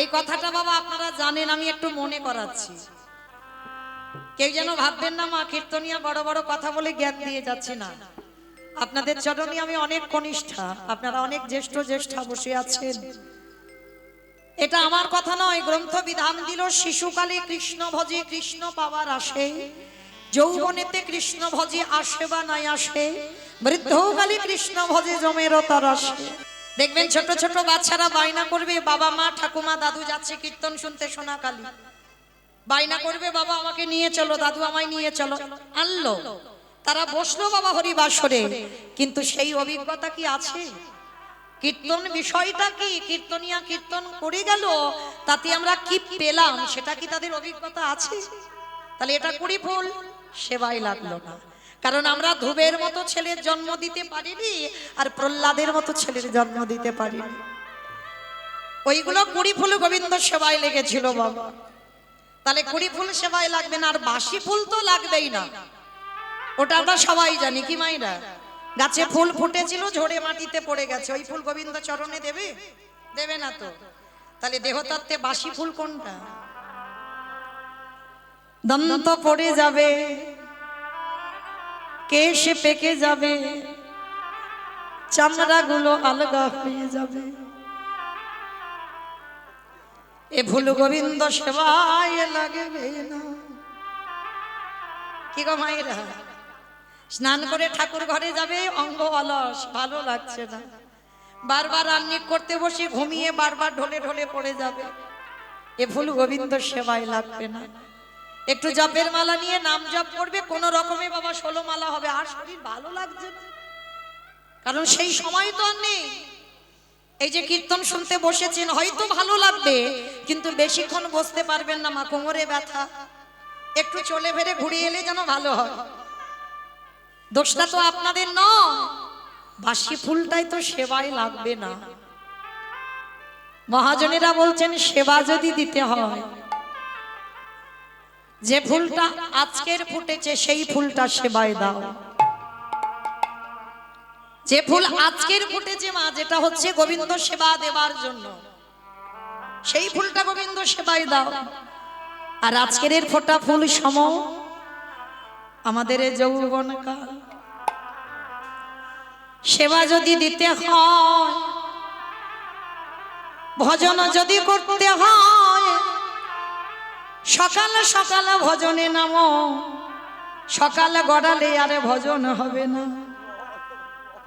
এই কথাটা বাবা আপনারা জানেন, আমি একটু মনে করাচ্ছি। কেউ যেন ভাববেন না মা কীর্তনিয়া বড় বড় কথা বলে জ্ঞান দিয়ে যাচ্ছে না। আপনাদের চরণে আমি অনেক কনিষ্ঠা, আপনারা অনেক জ্যেষ্ঠ জ্যেষ্ঠা বসে আছেন। এটা আমার কথা নয়, গ্রন্থ বিধান দিল শিশুকালে কৃষ্ণ ভজে কৃষ্ণ পাওয়ার আসে, যৌবনেতে কৃষ্ণ ভজে আসে বা নাই আসে, বৃদ্ধকালে কৃষ্ণ ভজে জমেরও তার আসে। দেখবেন ছোট ছোট বাচ্চারা বায়না করবে, বাবা মা ঠাকুমা দাদু যাচ্ছে কীর্তন শুনতে সোনাকালী, বায়না করবে বাবা আমাকে নিয়ে চলো, দাদু আমায় নিয়ে চলো, আনলো, তারা বসলো বাবা হরিবাসরে, কিন্তু সেই অভিজ্ঞতা কি আছে? কীর্তন বিষয়টা কি, কীর্তনিয়া কীর্তন করে গেল, তাতে আমরা কি পেলাম সেটা কি তাদের অভিজ্ঞতা আছে? তাহলে এটা কুড়ি ফুল সেবাই লাগলো না। কারণ আমরা ধ্রুবের মতো ছেলের জন্ম দিতে পারিনি, আর প্রহ্লাদের মতো ছেলের জন্ম দিতে পারিনি। ওইগুলো কুড়ি ফুল গোবিন্দ সেবায় লেগেছিল বাবা। তাহলে কুড়ি ফুল সেবায় লাগবে না, আর বাসি ফুল তো লাগবেই না, ওটা আমরা সবাই জানি। কি মাইরা, গাছে ফুল ফুটেছিল ঝরে মাটিতে পড়ে গেছে, ওই ফুল গোবিন্দ চরণে দেবে? দেবে না তো। তাহলে দেহতত্ত্বে বাসি ফুল কোনটা? দন্ত পড়ে যাবে, কেশ পেকে যাবে, চামড়াগুলো আলগা হয়ে যাবে, এ ফুল গোবিন্দ সেবায় লাগবে না। কি গো মায়েরা, স্নান করে ঠাকুর ঘরে যাবে, অঙ্গ অলস, ভালো লাগছে না, বারবার রান্নিক করতে বসে ঘুমিয়ে বারবার ঢলে ঢলে পড়ে যাবে, এ ফুল গোবিন্দ সেবায় লাগবে না। একটু জপের মালা নিয়ে নাম জপ করবে, কোন রকমে বাবা 16 মালা হবে, আর শরীর ভালো লাগছে না, কারণ সেই সময় তো আর নেই। এই যে কীর্তন শুনতে বসেছেন, হয়তো ভালো লাগবে, কিন্তু বেশিক্ষণ বসতে পারবেন না, মা কোমরে ব্যথা, একটু চলে ফেরে ঘুরে এলে যেন ভালো হয়। দোষটা তো আপনাদের নয়, বাসি ফুলটাই তো সেবায় লাগবে না। মহাজনেরা বলছেন সেবা যদি দিতে হয়, যে ফুলটা আজকের ফুটেছে সেই ফুলটা সেবায় দাও। যে ফুল আজকের ফুটেছে মা, যেটা হচ্ছে গোবিন্দ সেবা দেবার জন্য, সেই ফুলটা গোবিন্দ সেবায় দাও। আর আজকের ফোটা ফুল সম আমাদের যৌবনকাল, সেবা যদি দিতে হয়, ভজন যদি করতে হয়, সকাল সকাল ভজনে নামো, সকাল গড়ালে আরে ভজন হবে না।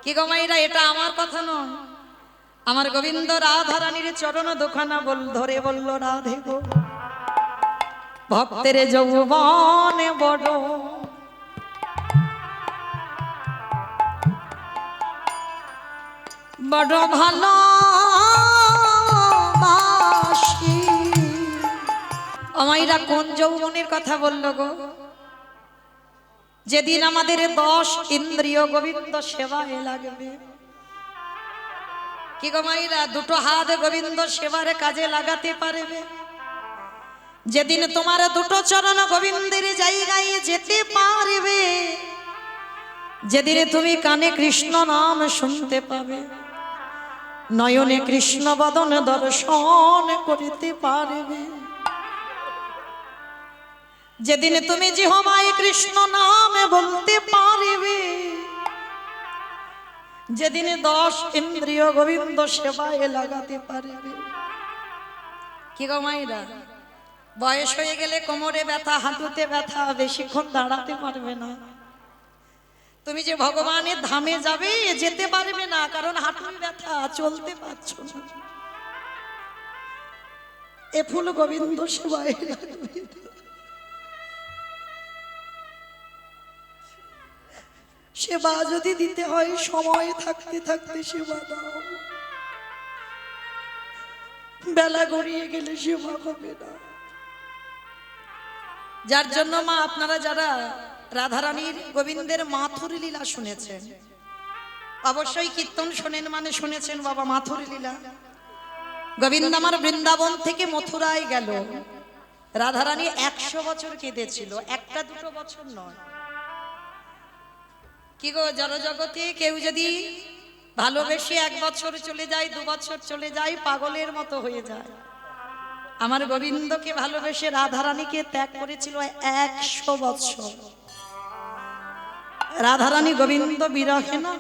কি গো মাইরা, এটা আমার কথা নয়, আমার গোবিন্দ রাধা রানীর চরণ দুখানা ধরে বলল, রাধে গো ভক্তের যৌবনে বড় বড় ভালো বাসি। আমাইরা কোন যৌবনের কথা বললো গো? যেদিন আমাদের 10 ইন্দ্রিয় গোবিন্দ সেবায় লাগবে। কি গো মাইরা, দুটো হাত গোবিন্দ সেবার কাজে লাগাতে পারবে? যেদিন তোমার দুটো চরণ গোবিন্দের জায়গায় যেতে পারবে, যেদিন তুমি কানে কৃষ্ণ নাম শুনতে পাবে, নয়নে কৃষ্ণ বদন দর্শন করিতে পারবে, যেদিন তুমি জিহ্বায় কৃষ্ণ নাম বলতে পারবে, যেদিন 10 ইন্দ্রিয় গোবিন্দ সেবায় লাগাতে পারবে। কি গো মাইরা, বয়স হয়ে গেলে কোমরে ব্যথা, হাঁটুতে ব্যথা, বেশিক্ষণ দাঁড়াতে পারবে না। তুমি যে ভগবানের ধামে যাবে, যেতে পারবে না, কারণ হাঁটুর ব্যথা, চলতে পারছো না। এ ফুল গোবিন্দ সেবায় লাগবে। সেবা যদি দিতে হয়, সময় থাকতে থাকতে সেবা দাও, বেলা গড়িয়ে গেলে সেবা হবে না। যার জন্য মা আপনারা যারা রাধারানীর গোবিন্দের মাথুর লীলা শুনেছেন, অবশ্যই কীর্তন শোনেন মানে শুনেছেন বাবা মাথুর লীলা। গোবিন্দ আমার বৃন্দাবন থেকে মথুরায় গেল, রাধারানী 100 বছর কেঁদেছিল, একটা দুটো বছর নয়। কি গো, জড়জগতে কেউ যদি ভালোবেসে 1 বছর চলে যায়, 2 বছর চলে যায়, পাগলের মতো হয়ে যায়। আমার গোবিন্দকে ভালোবেসে রাধারানীকে ত্যাগ করেছিল 100 বৎসর। রাধারানী গোবিন্দ বিরহে না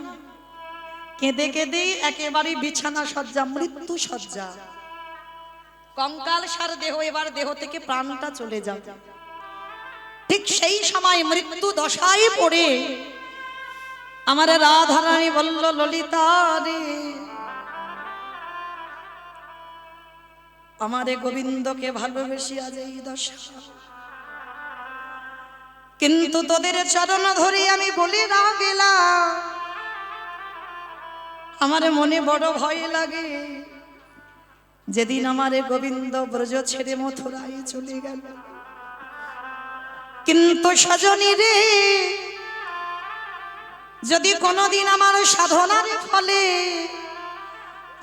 কেঁদে কেঁদে একেবারে বিছানা সজ্জা, মৃত্যু সজ্জা, কঙ্কাল সার দেহ, এবার দেহ থেকে প্রাণটা চলে যাবে। ঠিক সেই সময় মৃত্যু দশায় পড়ে আমার রাধারানী বলল, ললিতা রে, আমারে গোবিন্দকে ভালোবেসে আজ এই দশা, কিন্তু তোদের চরণ ধরে আমি বলি না গেলাম, আমার মনে বড় ভয় লাগে। যেদিন আমারে গোবিন্দ ব্রজ ছেড়ে মথুরায় চলে গেল, কিন্তু সজনী রে, যদি কোনদিন আমার সাধনার ফলে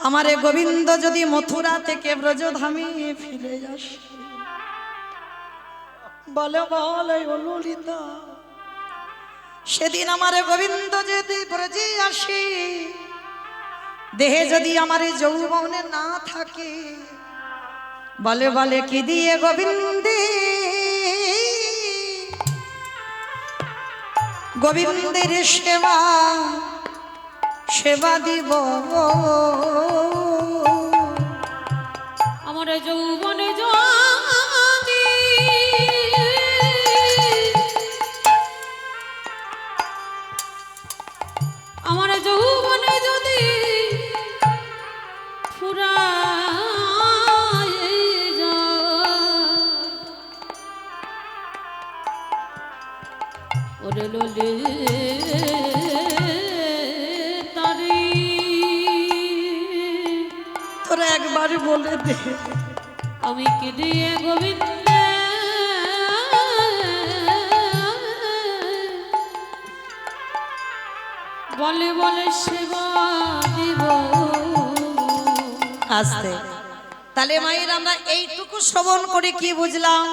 আমারে গোবিন্দ যদি মথুরা থেকে ব্রজধামে ফিরে আসে, বলে বলে ও ললিতা, সেদিন আমারে গোবিন্দ যদি ব্রজে আসে, দেহে যদি আমার যৌবনে না থাকে, বলে বলে কি দিয়ে গোবিন্দে, গোবিন্দের সেবা সেবা দিব, আমার যৌবনে যদি আমার যৌবনে যদি ফুরায় যায়, ওরে ললে তোরা একবার বলে দে, আমি কি দিয়ে গোবিন্দ বলে বলে সেবা দিব। আসতে তাহলে মায়ের আমরা এইটুকু শ্রবণ করে কি বুঝলাম?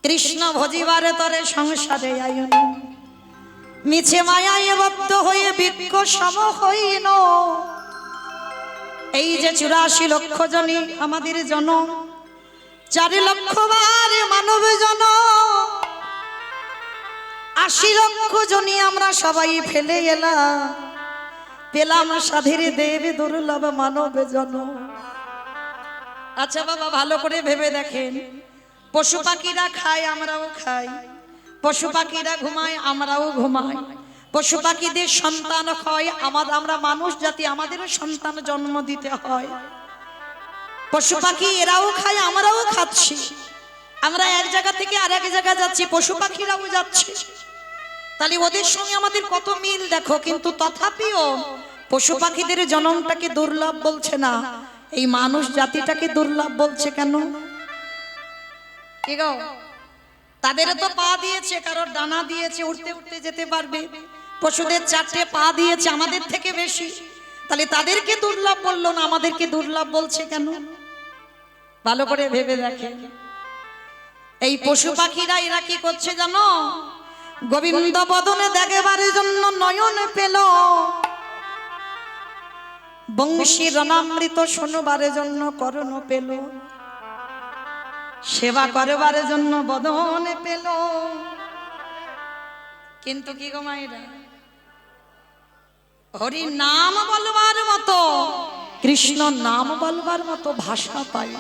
কৃষ্ণ ভজিবারে তরে সংসারে আইন, মিছে মায়ায় বদ্ধ হয়ে বিজ্ঞ সম হইন। এই যে 84 লক্ষ জনী আমাদের জনম, 4 লক্ষ বার মানব জনম, 80 লক্ষ জনী আমরা সবাই ফেলে এলাম, পেলাম সাধীর দেব দুর্লভ মানব জনম। আচ্ছা বাবা, ভালো করে ভেবে দেখেন, পশু পাখিরা খায় আমরাও খাই, পশু পাখিরা ঘুমায় আমরাও ঘুমাই, পশু পাখিদের সন্তান হয়, আমরা মানুষ জাতি আমাদেরও সন্তান জন্ম দিতে হয়। পশু পাখি এরাও খায় আমরাও খাচ্ছি, আমরা এক জায়গা থেকে আরেক জায়গা যাচ্ছি, পশু পাখিরাও যাচ্ছে, তাহলে ওদের সঙ্গে আমাদের কত মিল দেখো। কিন্তু তথাপিও পশু পাখিদের জন্মটাকে দুর্লভ বলছে না, এই মানুষ জাতিটাকে দুর্লভ বলছে কেন? কি গো, তাদেরও তো পা দিয়েছে, কারোর ডানা দিয়েছে, উঠতে উঠতে যেতে পারবে। পশুদের 4টে পা দিয়েছে, আমাদের থেকে বেশি, তাহলে তাদেরকে দুর্লভ বললো না, আমাদেরকে দুর্লভ বলছে কেন? ভালো করে ভেবে দেখেন। এই পশু পাখিরা এরা কি করছে জানো? গোবিন্দ বদনে দেখবার জন্য নয়ন পেল, বংশী রণামৃত শোনবার জন্য করণ পেল, সেবা করবার জন্য বদন পেল। কিন্তু কি গো মায়েরা, হরি নাম বলবার মতো, কৃষ্ণ নাম বলবার মতো ভাষা পাই,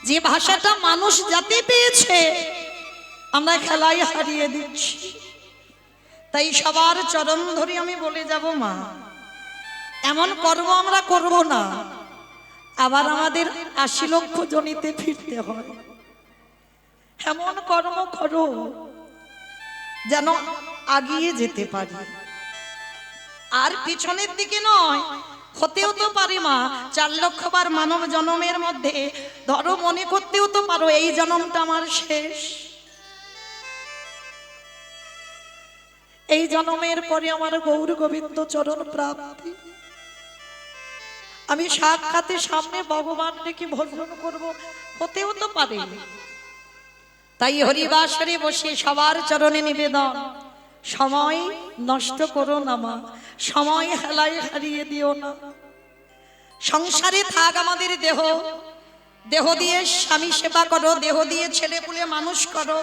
যে ভাষাটা মানুষ জাতি পেয়েছে আমরা খেলায় হারিয়ে দিচ্ছি। তাই সবার চরণ ধরে আমি বলে যাব, মা এমন কর্ম আমরা করব না, আবার আমাদের 80 লক্ষ জনিতে ফিরতে হয়। এমন কর্ম করো যেন আগিয়ে যেতে পারি, আর পিছনের দিকে নয়। হতেও তো পারে মা 4 লক্ষ বার মানব জন্মের মধ্যে ধরো মনে করতেও তো পারো এই জন্মটা আমার শেষ, এই জন্মের পরে আমার গৌর গোবিন্দ চরণ প্রাপ্তি, আমি সাক্ষাতে সামনে ভগবান ডেকে ভজন করব, হতেও তো পারে। তাই হরিবাসরে বসে সবার চরণে নিবেদন, সময় নষ্ট করো না মা, সময় হেলায় হারিয়ে দিও না। সংসারে থাক আমাদের দেহ, দেহ দিয়ে স্বামী সেবা করো, দেহ দিয়ে ছেলে পুলে মানুষ করো,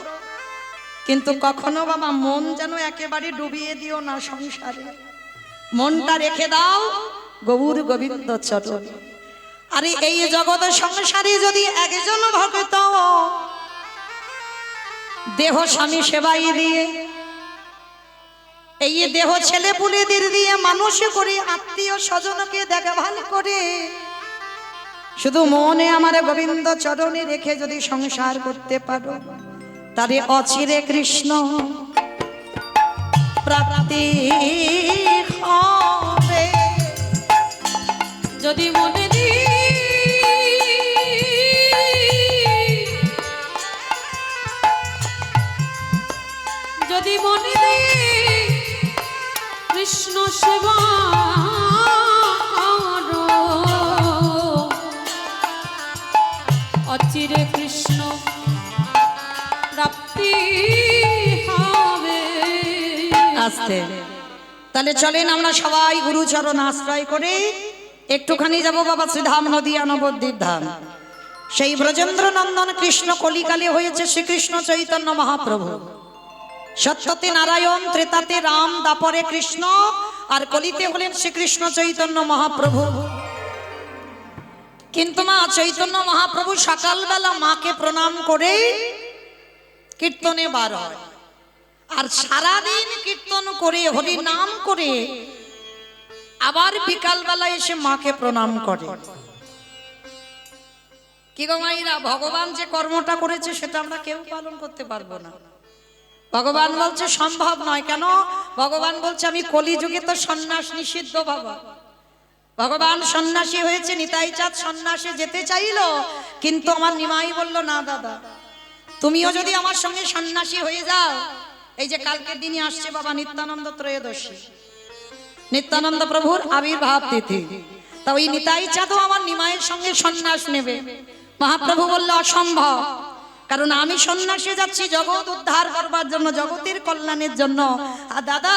কিন্তু কখনো বাবা মন যেন একেবারে ডুবিয়ে দিও না সংসারে। মনটা রেখে দাও গৌর গোবিন্দ চরণে। আরে এই জগৎ সংসারে যদি একজন ভক্ত দেহ স্বামী সেবাই দিয়ে, এই দেহ ছেলে পুলেদের দিয়ে মানুষ করে, আত্মীয় স্বজনকে দেখভাল করে, শুধু মনে আমার গোবিন্দ চরণে রেখে যদি সংসার করতে পারো, তারে অচিরে কৃষ্ণ প্রাপ্তি হবে। যদি মনে দি যদি মনে দি কৃষ্ণ সেবা করো, অচিরে কৃষ্ণ প্রাপ্তি হবে। আস্তে তাহলে চলেন আমরা সবাই গুরুচরণ আশ্রয় করে একটুখানি যাব বাবা শ্রীধাম নদিয়া নবদ্বীপ ধাম। সেই ব্রজেন্দ্র নন্দন কৃষ্ণ কলিকালে হয়েছে শ্রীকৃষ্ণ চৈতন্য মহাপ্রভু। সত্যতে নারায়ণ, ত্রেতাতে রাম, দাপরে কৃষ্ণ, আর কলিতে হলেন শ্রীকৃষ্ণ চৈতন্য মহাপ্রভু। কিন্তু মা চৈতন্য মহাপ্রভু সকালবেলা মাকে প্রণাম করে কীর্তনে বার হয়, আর সারাদিন কীর্তন করে হরি নাম করে আবার বিকালবেলা এসে মাকে প্রণাম করে। কি গো মাইরা, ভগবান যে কর্মটা করেছে সেটা আমরা কেউ পালন করতে পারবো না। ভগবান বলছে সম্ভব নয়। কেন? ভগবান বলছে আমি কলিযুগে তো সন্ন্যাস নিষিদ্ধ বাবা। ভগবান সন্ন্যাসী হয়েছে, নিতাই চাঁদ সন্ন্যাসে যেতে চাইলো, কিন্তু আমার নিমাই বলল না দাদা, তুমিও যদি আমার সঙ্গে সন্ন্যাসী হয়ে যাও, এই যে কালকের দিনই আসছে বাবা নিত্যানন্দ ত্রয়োদশী, নিত্যানন্দ প্রভুর আবির্ভাব তিথি, তা ওই নিতাই চাঁদও আমার নিমাইয়ের সঙ্গে সন্ন্যাস নেবে। মহাপ্রভু বলল অসম্ভব, কারণ আমি সন্ন্যাসে যাচ্ছি জগৎ উদ্ধার করবার জন্য, জগতের কল্যাণের জন্য। আর দাদা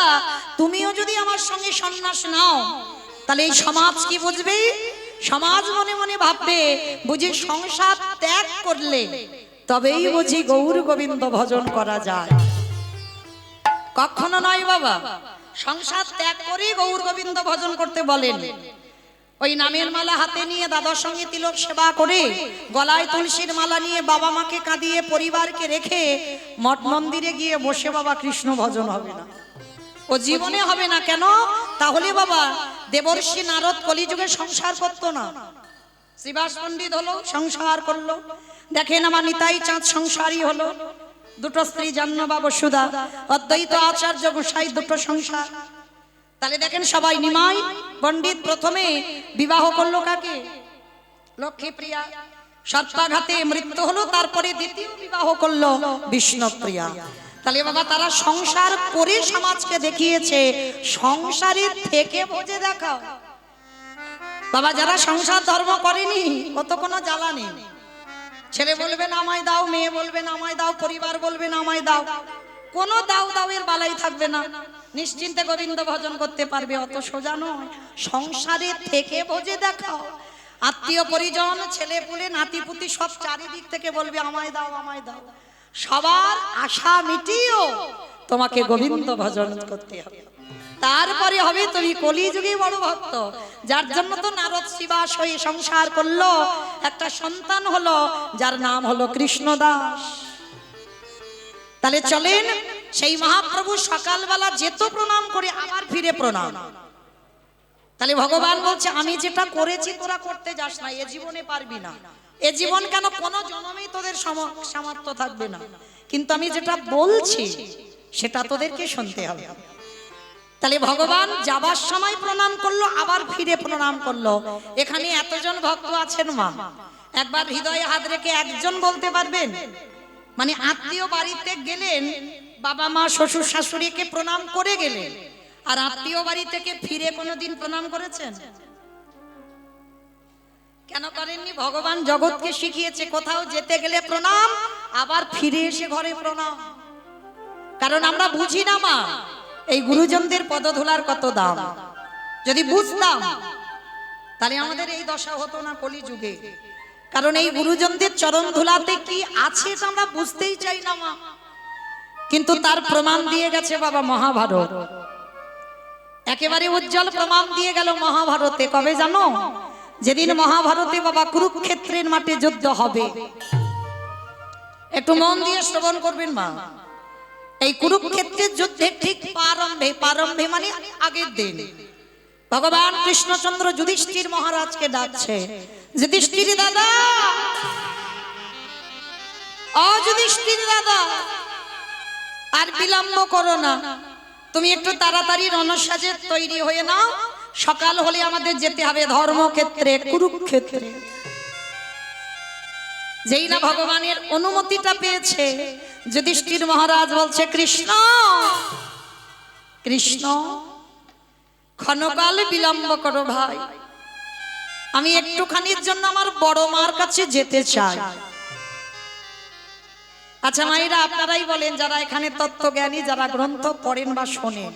তুমিও যদি আমার সঙ্গে সন্ন্যাস নাও, তাহলে এই সমাজ কি বুঝবে? সমাজ মনে মনে ভাববে বুঝি সংসার ত্যাগ করলে তবেই বুঝি গৌর গোবিন্দ ভজন করা যায়। কখনো নয় বাবা, সংসার ত্যাগ করে গৌর গোবিন্দ ভজন করতে বলেন। ওই নামের মালা হাতে নিয়ে দাদার সঙ্গে তিলক সেবা করে, গলায় তুলসীর মালা নিয়ে বাবা মাকে কাঁদিয়ে পরিবারকে রেখে মঠ মন্দিরে গিয়ে বসে বাবা কৃষ্ণ ভজন হবে না, ও জীবনে হবে না। কেন? তাহলে বাবা দেবর্ষি নারদ কলিযুগে সংসার করতো না, শ্রীবাস পণ্ডিত হলো সংসার করলো। দেখেন আমার নিতাই চাঁদ সংসারী হলো, দুটো স্ত্রী জাহ্নবা বসুধা, অদ্বৈত আচার্য গোসাই দুটো সংসার। তাহলে দেখেন সবাই, নিমাই পণ্ডিত প্রথমে বিবাহ করলো কাকে? লক্ষ্মীপ্রিয়া। সর্পাঘাতে মৃত্যু হলো, তারপরে দ্বিতীয় বিবাহ করলো বিষ্ণুপ্রিয়া। তাহলে বাবা তারা সংসার করে সমাজকে দেখিয়েছে সংসারে থেকে বোঝে দেখাও। বাবা যারা সংসার ধর্ম করেনি কত কোনো জ্বালা নেই। ছেলে বলবে না আমায় দাও, মেয়ে বলবে না আমায় দাও, পরিবার বলবে না আমায় দাও, কোনো দাও দাওয়ের বালাই থাকবে না, নিশ্চিন্তে গোবিন্দ ভজন করতে পারবে। অত সোজা নয়, সংসারে থেকে বোঝে দেখাও। আত্মীয় পরিজন, ছেলে পুলে, নাতিপুতি সব চারিদিক থেকে বলবে আমায় দাও আমায় দাও। সবার আশা মিটিয়েও তোমাকে গোবিন্দ ভজন করতে হবে, তারপরে হবে তুমি কলিযুগে বড় ভক্ত। যার জন্য তো নারদ শ্রীবাস হয়ে সংসার করলো, একটা সন্তান হলো যার নাম হলো কৃষ্ণদাস। তাহলে চলেন সেই মহাপ্রভু সকালবেলা যেত প্রণাম করে আবার ফিরে প্রণাম। তাহলে ভগবান বলছে আমি যেটা করেছি তোরা করতে যাস না, এ জীবনে পারবি না। এ জীবন কেন, কোন জন্মেই তোদের সামর্থ্য থাকবে না, কিন্তু আমি যেটা বলছি সেটা তোদেরকে শুনতে হবে। তাহলে ভগবান যাবার সময় প্রণাম করলো, আবার ফিরে প্রণাম করলো। এখানে এতজন ভক্ত আছেন মা, একবার হৃদয়ে হাত রেখে একজন বলতে পারবেন? মানে আত্মীয় বাড়িতে গেলেন, বাবা মা শ্বশুর শাশুড়িকে প্রণাম করে গেলেন, আর আত্মীয় বাড়ি থেকে ফিরে কোনোদিন প্রণাম করেছেন? কেন করেননি? ভগবান জগৎকে শিখিয়েছে কোথাও যেতে গেলে প্রণাম, আবার ফিরে এসে ঘরে প্রণাম। কারণ আমরা বুঝি না মা এই গুরুজনদের পদধূলার কত দাম। যদি বুঝতাম তাহলে আমাদের এই দশা হতো না কলিযুগে। কারণ এই গুরুজনদের চরণ ধুলাতে কি আছে তা আমরা বুঝতেই চাই না মা, কিন্তু তার প্রমাণ দিয়ে গেছে বাবা মহাভারত। একেবারে উজ্জ্বল প্রমাণ দিয়ে গেল মহাভারতে। কবে জানো? যেদিন মহাভারতে বাবা কুরুক্ষেত্রের মাঠে যুদ্ধ হবে। একটু মন দিয়ে শ্রবণ করবেন মা। এই কুরুক্ষেত্রের যুদ্ধের ঠিক প্রারম্ভে মানে আগের দিন ভগবান কৃষ্ণচন্দ্র যুধিষ্ঠির মহারাজকে ডাকছে, যুধিষ্ঠির দাদা, ও যুধিষ্ঠির দাদা, আর বিলম্ব করো না, তুমি একটু তাড়াতাড়ি রণসাজে তৈরি হয়ে নাও, সকাল হলে আমাদের যেতে হবে ধর্মক্ষেত্রে, কুরুক্ষেত্রে। যেই না ভগবানের অনুমতিটা পেয়েছে, যুধিষ্ঠির মহারাজ বলছে, কৃষ্ণ কৃষ্ণ ক্ষণকাল বিলম্ব করো ভাই, আমি একটুখানির জন্য আমার বড় মার কাছে যেতে চাই। আচ্ছা মায়েরা, আপনারাই বলেন, যারা এখানে তত্ত্বজ্ঞানী, যারা গ্রন্থ পড়েন বা শোনেন,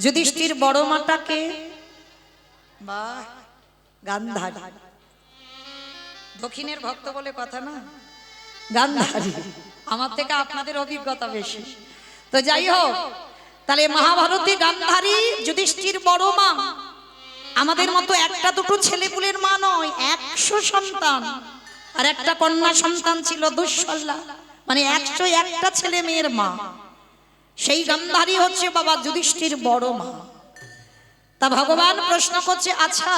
যুধিষ্ঠির বড় মাটাকে বা গান্ধারী, দক্ষিণের ভক্ত বলে কথা না, গান্ধারী। আমার থেকে আপনাদের অভিজ্ঞতা বেশি, তো যাই হোক। তাহলে মহাভারতে গান্ধারী যুধিষ্ঠির বড় মা, আমাদের মতো একটা দুটো ছেলেপুলের মা নয়, 100 সন্তান, আর একটা কন্যা সন্তান ছিল দুঃশলা, মানে 101টা ছেলে মেয়ের মা। সেই গান্ধারী হচ্ছে বাবা যুধিষ্ঠির বড় মা। তা ভগবান প্রশ্ন করছে, আচ্ছা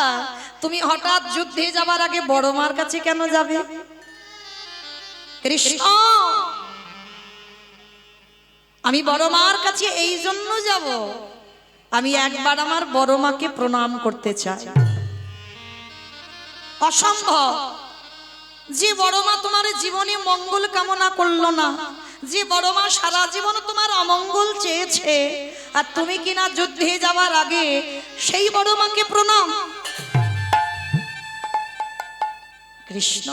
তুমি হঠাৎ যুদ্ধে যাবার আগে বড় মার কাছে কেন যাবে? কৃষ্ণ, আমি বড় মার কাছে এই জন্য যাব, আমি একবার আমার বড় মাকে প্রণাম করতে চাই। অসম্ভব যে বড় মা তোমার জীবনে মঙ্গল কামনা করলো না, যে বড় মা সারা জীবন তোমার অমঙ্গল চেয়েছে, আর তুমি কিনা যুদ্ধে যাওয়ার আগে সেই বড় মাকে প্রণাম। কৃষ্ণ,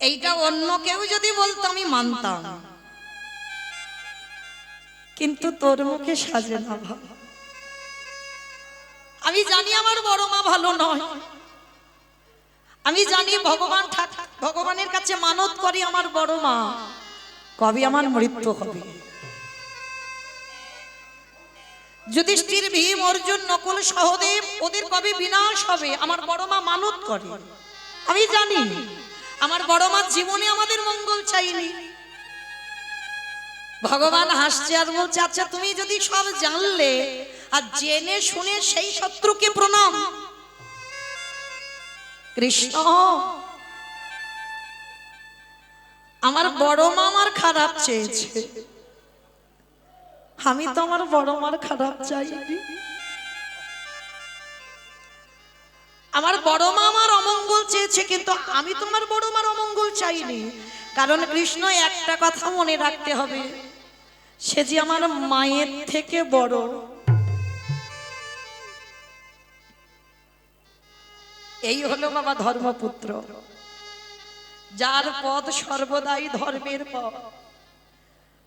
এইটা অন্য কেউ যদি বলতো আমি মানতাম, কিন্তু তোর মুখে সাজে না। আমি জানি আমার বড় মা ভালো নয়, আমি জানি ভগবানের কাছে মানত করি আমার বড় মা, কবে আমার মৃত্যু হবে। যুধিষ্ঠির, ভীম, অর্জুন, নকুল, সহদেব, ওদের কবে বিনাশ হবে আমার বড় মা মানত করে। আমি জানি আমার বড় মা জীবনে আমাদের মঙ্গল চাইনি। ভগবান হাসছে আর বলছে, আচ্ছা তুমি যদি সব জানলে আর জেনে শুনে সেই শত্রুকে প্রণাম। কৃষ্ণ, আমার বড় মা আমার খারাপ চেয়েছে, আমি তো আমার বড় মার খারাপ চাইনি। আমার বড় মা আমার অমঙ্গল চেয়েছে, কিন্তু আমি তো আমার বড় মার অমঙ্গল চাইনি। কারণ কৃষ্ণ, একটা কথা মনে রাখতে হবে, সে যে আমার মায়ের থেকে বড়। এই হলো বাবা ধর্মপুত্র, যার পথ সর্বদাই ধর্মের পথ।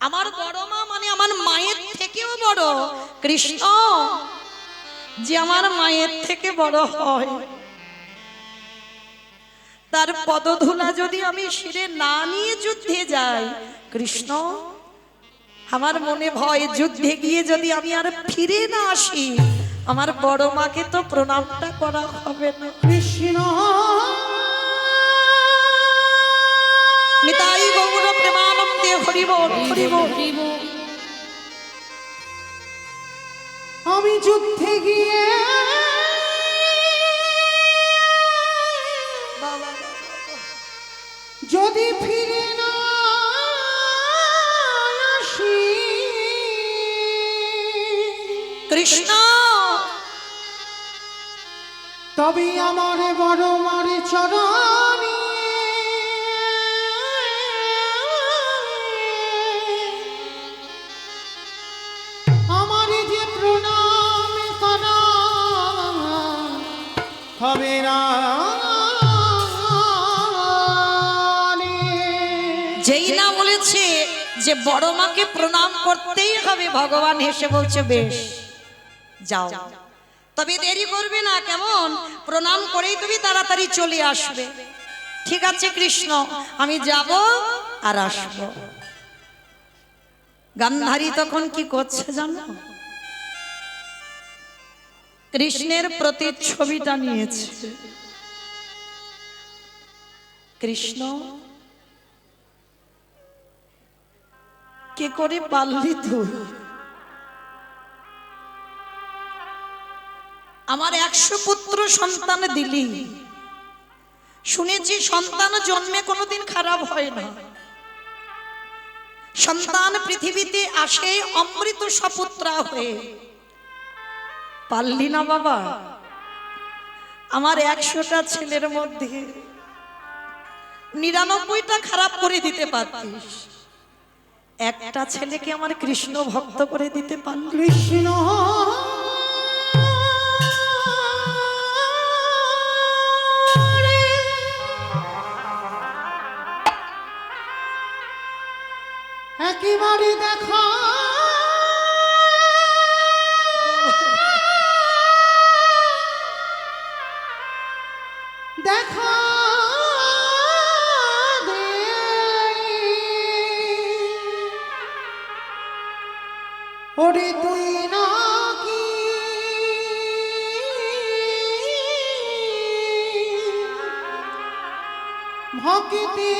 আমার বড় মা মানে আমার মায়ের থেকেও বড়। কৃষ্ণ, যে আমার মায়ের থেকে বড় হয়, তার পদধূলা যদি আমি শিরে না নিয়ে যুদ্ধে যাই, কৃষ্ণ আমার মনে ভয়, যুদ্ধে গিয়ে যদি আমি আর ফিরে না আসি, আমার বড় মাকে তো প্রণামটা করা হবে না। কৃষ্ণ, নিতাই গৌর প্রেমানন্দে হরি বল, হরি বল। আমি যুদ্ধে গিয়ে যদি ফিরে না আসি, কৃষ্ণ তবে আমার বড় মার চরণে আমার যে প্রণাম করা হবে না। যেই না বলেছে যে বড় মাকে প্রণাম করতেই হবে, ভগবান হেসে বলছে, বেশ যাও। তবে দেরি করবে না, কেমন? প্রণাম করেই তুমি তাড়াতাড়ি চলে আসবে। ঠিক আছে কৃষ্ণ, আমি যাব আর আসব। গান্ধারী তখন কি করছে জানো? কৃষ্ণের প্রতিচ্ছবিটা নিয়েছে। কৃষ্ণ, কে করে পারলি তুই? আমার 100 পুত্র সন্তান দিলি, শুনেছি সন্তান জন্মে কোনোদিন খারাপ হয় না। সন্তান পৃথিবীতে আসে অমৃত সপুত্রা হয়ে। পারলি না বাবা? আমার 100টা ছেলের মধ্যে 99টা খারাপ করে দিতে পারতিস, একটা ছেলেকে আমার কৃষ্ণ ভক্ত করে দিতে পারলি। কৃষ্ণ একেবারে দেখা দেখা দে ওরে তুই নাকি ভক্তি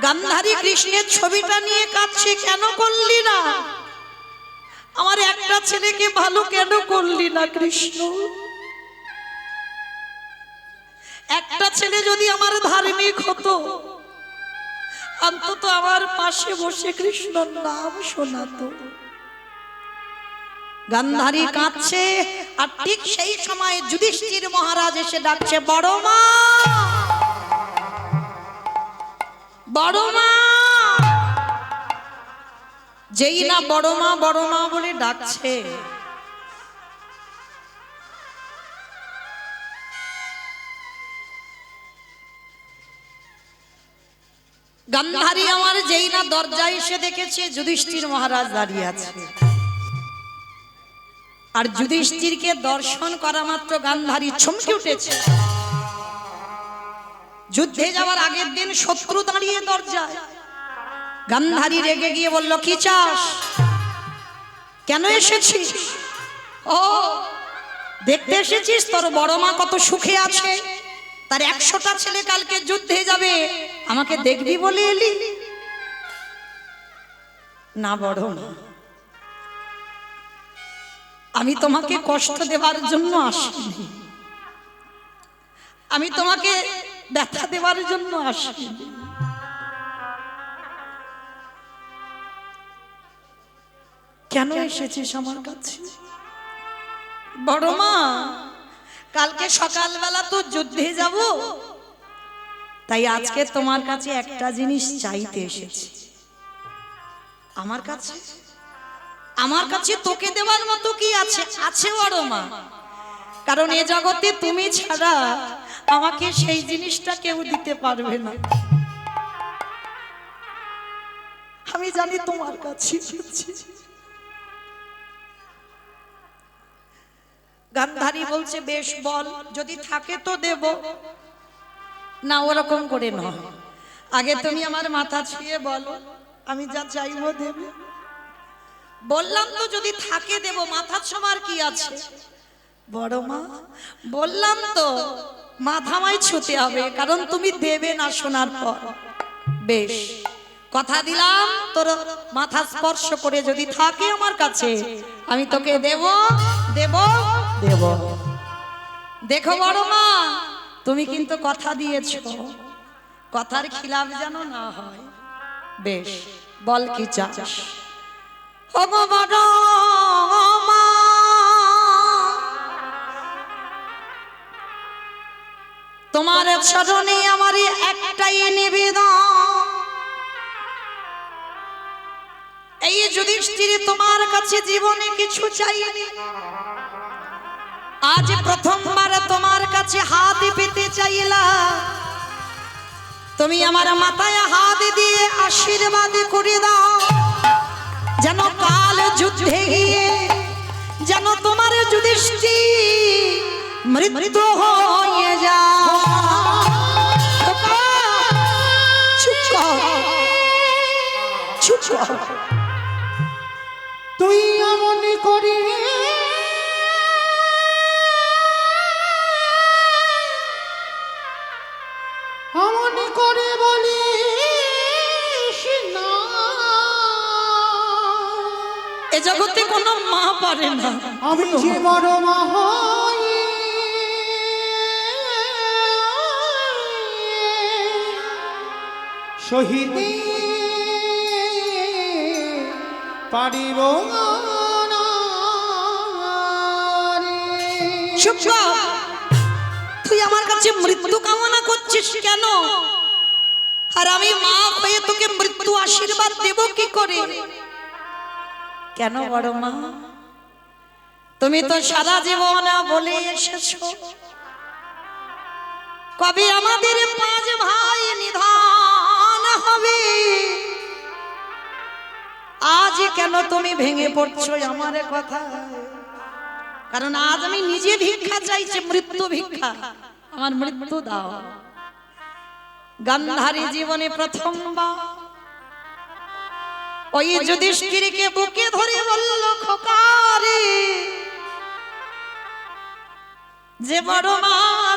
গান্ধারী কৃষ্ণের ছবিটা নিয়ে কাঁদছে, কেন করলি না? আমার একটা ছেলেকে ভালো কেন করলি না কৃষ্ণ? একটা ছেলে যদি আমার ধার্মিক হতো, অন্তত আমার পাশে বসে কৃষ্ণর নাম শোনাতো। গান্ধারী কাঁদছে, আর ঠিক সেই সময় যুধিষ্ঠির মহারাজ এসে ডাকছে, বড় মা, বড় মা। যেই না বড় মা বড় মা বলে ডাকছে, গান্ধারী আমার যেই না দরজায় এসে দেখেছে যুধিষ্ঠির মহারাজ দাঁড়িয়ে আছে। আর যুধিষ্ঠিরকে দর্শন করা মাত্র গান্ধারী চমকে উঠেছে। যুদ্ধে যাওয়ার আগের দিন শত্রু দাঁড়িয়ে দরজায়। গান্ধারী রেগে গিয়ে বলল, কি চাস? কেন এসেছিস? ও, দেখতে এসেছিস তোর বড় মা কত সুখে আছে, তার 100টা ছেলে কালকে যুদ্ধে যাবে, আমাকে দেখবি বলে এলি? না বড় মা, আমি তোমাকে কষ্ট দেবার জন্য আসিনি, আমি তোমাকে ব্যথা দেবার জন্য আসিনি। কেন এসেছিস আমার কাছে? বড় মা, কালকে সকালবেলা তো যুদ্ধে যাব, তাই আজকে তোমার কাছে একটা জিনিস চাইতে এসেছি। আমার কাছে? আমার কাছে তোকে দেওয়ার মতো কি আছে? আছে বড় মা, কারণ এ জগতে তুমি ছাড়া আমাকে সেই জিনিসটা কেউ দিতে পারবে না। আমি জানি তোমার কাছে। গান্ধারী বলছে, বেশ বল, যদি থাকে তো দেব। না, ওরকম করে নয়, আগে তুমি আমার মাথা ছুঁয়ে বলো, আমি যা চাইবো দেবে। বললাম তো যদি থাকে দেব, মাথা ছোঁয়ার কি আছে? বড় মা, বললাম তো মাথা আমায় ছুঁতে হবে, কারণ তুমি দেবে না শোনার পর। বেশ, কথা দিলাম, তোর মাথা স্পর্শ করে যদি থাকে আমার কাছে, আমি তোকে দেব দেব দেব। দেখো বড় মা, তুমি কিন্তু কথা দিয়েছো, কথার খিলাফ যেন না হয়। বেশ, বল কি চাস? ওগো বড় মা, তোমার চরণে আমার একটাই নিবেদন, এই যুধিষ্ঠির তোমার কাছে জীবনে কিছু চাইনি, আজ প্রথমবার তোমার কাছে হাত পেতে চাইলা, তুমি আমার মাথায় হাত দিয়ে আশীর্বাদ করে দাও, যেন কাল যুদ্ধে গিয়ে যেন তোমার যুধিষ্ঠির মৃত্যু হয়ে যায়। চুপ কর, চুপ কর। তুই এমন করি এমন করে বলিস না, এ জগতে কোনো মা পারে না। আমি যে বড় মা হই শহীদ পারিব না রে। চুপ কর। তুই আমার কাছে মৃত্যু কামনা করছিস কেন? আর আমি মা হয়ে তোকে মৃত্যু আশীর্বাদ দেব কি করে? কেন বড় মা? তুমি তো সারা জীবন বলে এসেছো কবে আমাদের 5 ভাই নিধন হবে। আজ কেন তুমি ভেঙে পড়ছো আমার কথা? কারণ আজ আমি নিজে ভিক্ষা চাইছি, মৃত্যু ভিক্ষা। আমার মৃত্যু দাও। গান্ধারী জীবনে প্রথমবার ওই যুধিষ্ঠিরকে বুকে ধরে বলল, খোকারে, যে বড় মা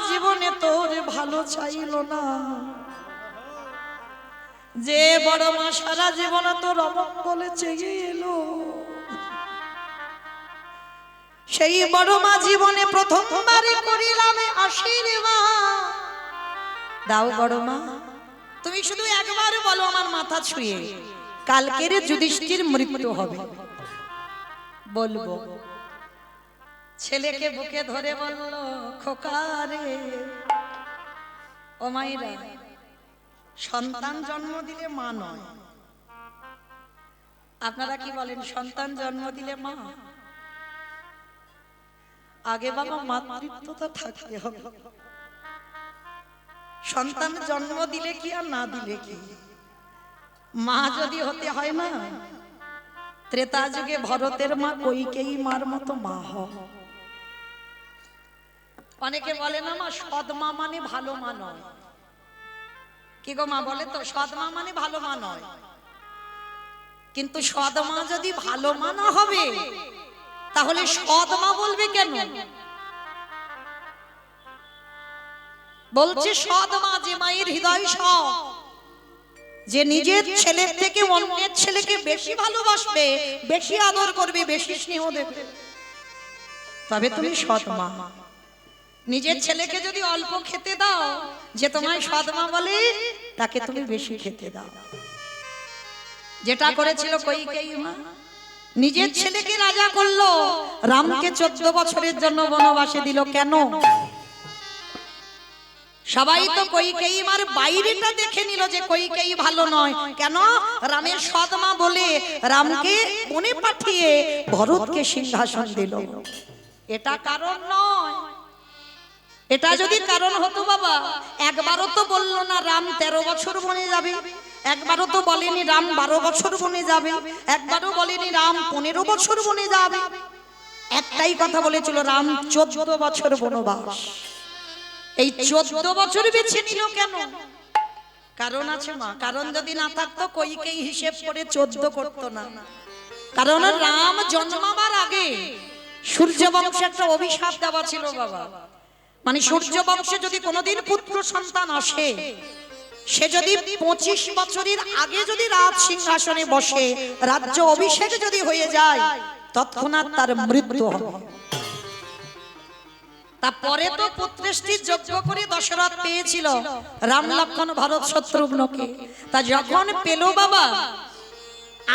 জীবনে তোর ভালো চাইল না, যে বড় মা সারা জীবন তোর অমঙ্গলে চেয়ে এলো, সেই বড় মা জীবনে প্রথমবারে করিলাম আশীর্বাদ দাও বড় মা। তুমি শুধু একবার বলো আমার মাথা ছুঁয়ে, কালকের যুধিষ্ঠির মৃত্যু হবে। বলবো। ছেলেকে বুকে ধরে বলল, খোকারে, ও মাইরা, সন্তান জন্ম দিলে মা নয়। আপনারা কি বলেন? সন্তান জন্ম দিলে মা? আগে বাবা মাতৃত্বটা থাকতে হবে। সন্তান জন্ম দিলে কি আর না দিলে কি, মা যদি হতে হয় না, ত্রেতা যুগে ভরতের মা কইকেয়ী মার মতো মা হয়। অনেকে বলে না মা সৎ মা মানে ভালো মা নয়। কি গো মা বলে তো, সৎ মা মানে ভালো মা নয়। কিন্তু সৎ মা যদি ভালো মা না হবে, তাহলে সৎ মা বলবে কেন? বলছে সৎ মা যে মায়ের হৃদয় সৎ, যে নিজের ছেলের থেকে অন্যের ছেলেকে বেশি ভালোবাসবে, বেশি আদর করবে, বেশি স্নেহ দেবে, তবে তুমি সৎ মা। নিজের ছেলেকে যদি অল্প খেতে দাও, যে তোমায় সৎ মা বলে, তাকে তুমি বেশি খেতে দাও। যেটা করেছিল কইকেয়ী মা, নিজের ছেলেকে রাজা করলো, রামকে 14 বছরের জন্য বনবাসে দিল। কেন? সবাই তো কইকেয়ী মার বাইরেটা দেখে নিল যে কইকেয়ী ভালো নয়। কেন? রামের সৎ মা বলে রামকে বনে পাঠিয়ে ভরতকে সিংহাসন দিল। এটা কারণ নয়। এটা যদি কারণ হতো বাবা, একবারও তো বললো না রাম 13 বছর বনে যাবে, একবারও তো বলেনি রাম 12 বছর বনে যাবে, একবারও বলেনি রাম 15 বছর বনে যাবে। একটাই কথা বলেছিল, রাম 14 বছর বনবাস। এই 14 বছর বেছে নিল কেন? কারণ আছে মা। কারণ যদি না থাকতো কইকেই হিসেব করে 14 করতো না। কারণ রাম জন্মাবার আগে সূর্য বংশে একটা অভিশাপ দেওয়া ছিল বাবা। মানে সূর্য বংশে যদি কোনোদিন পুত্র সন্তান আসে, সে যদি 25 বছরের আগে যদি রাজ সিংহাসনে বসে, রাজ্য অভিষেক যদি হয়ে যায়, তৎক্ষণাৎ তার মৃত্যু হবে। তারপরে তো পুত্রেষ্টি যজ্ঞ করে দশরথ পেয়েছিল রাম লক্ষ্মণ ভরত শত্রুঘ্নকে। তা যখন পেল বাবা,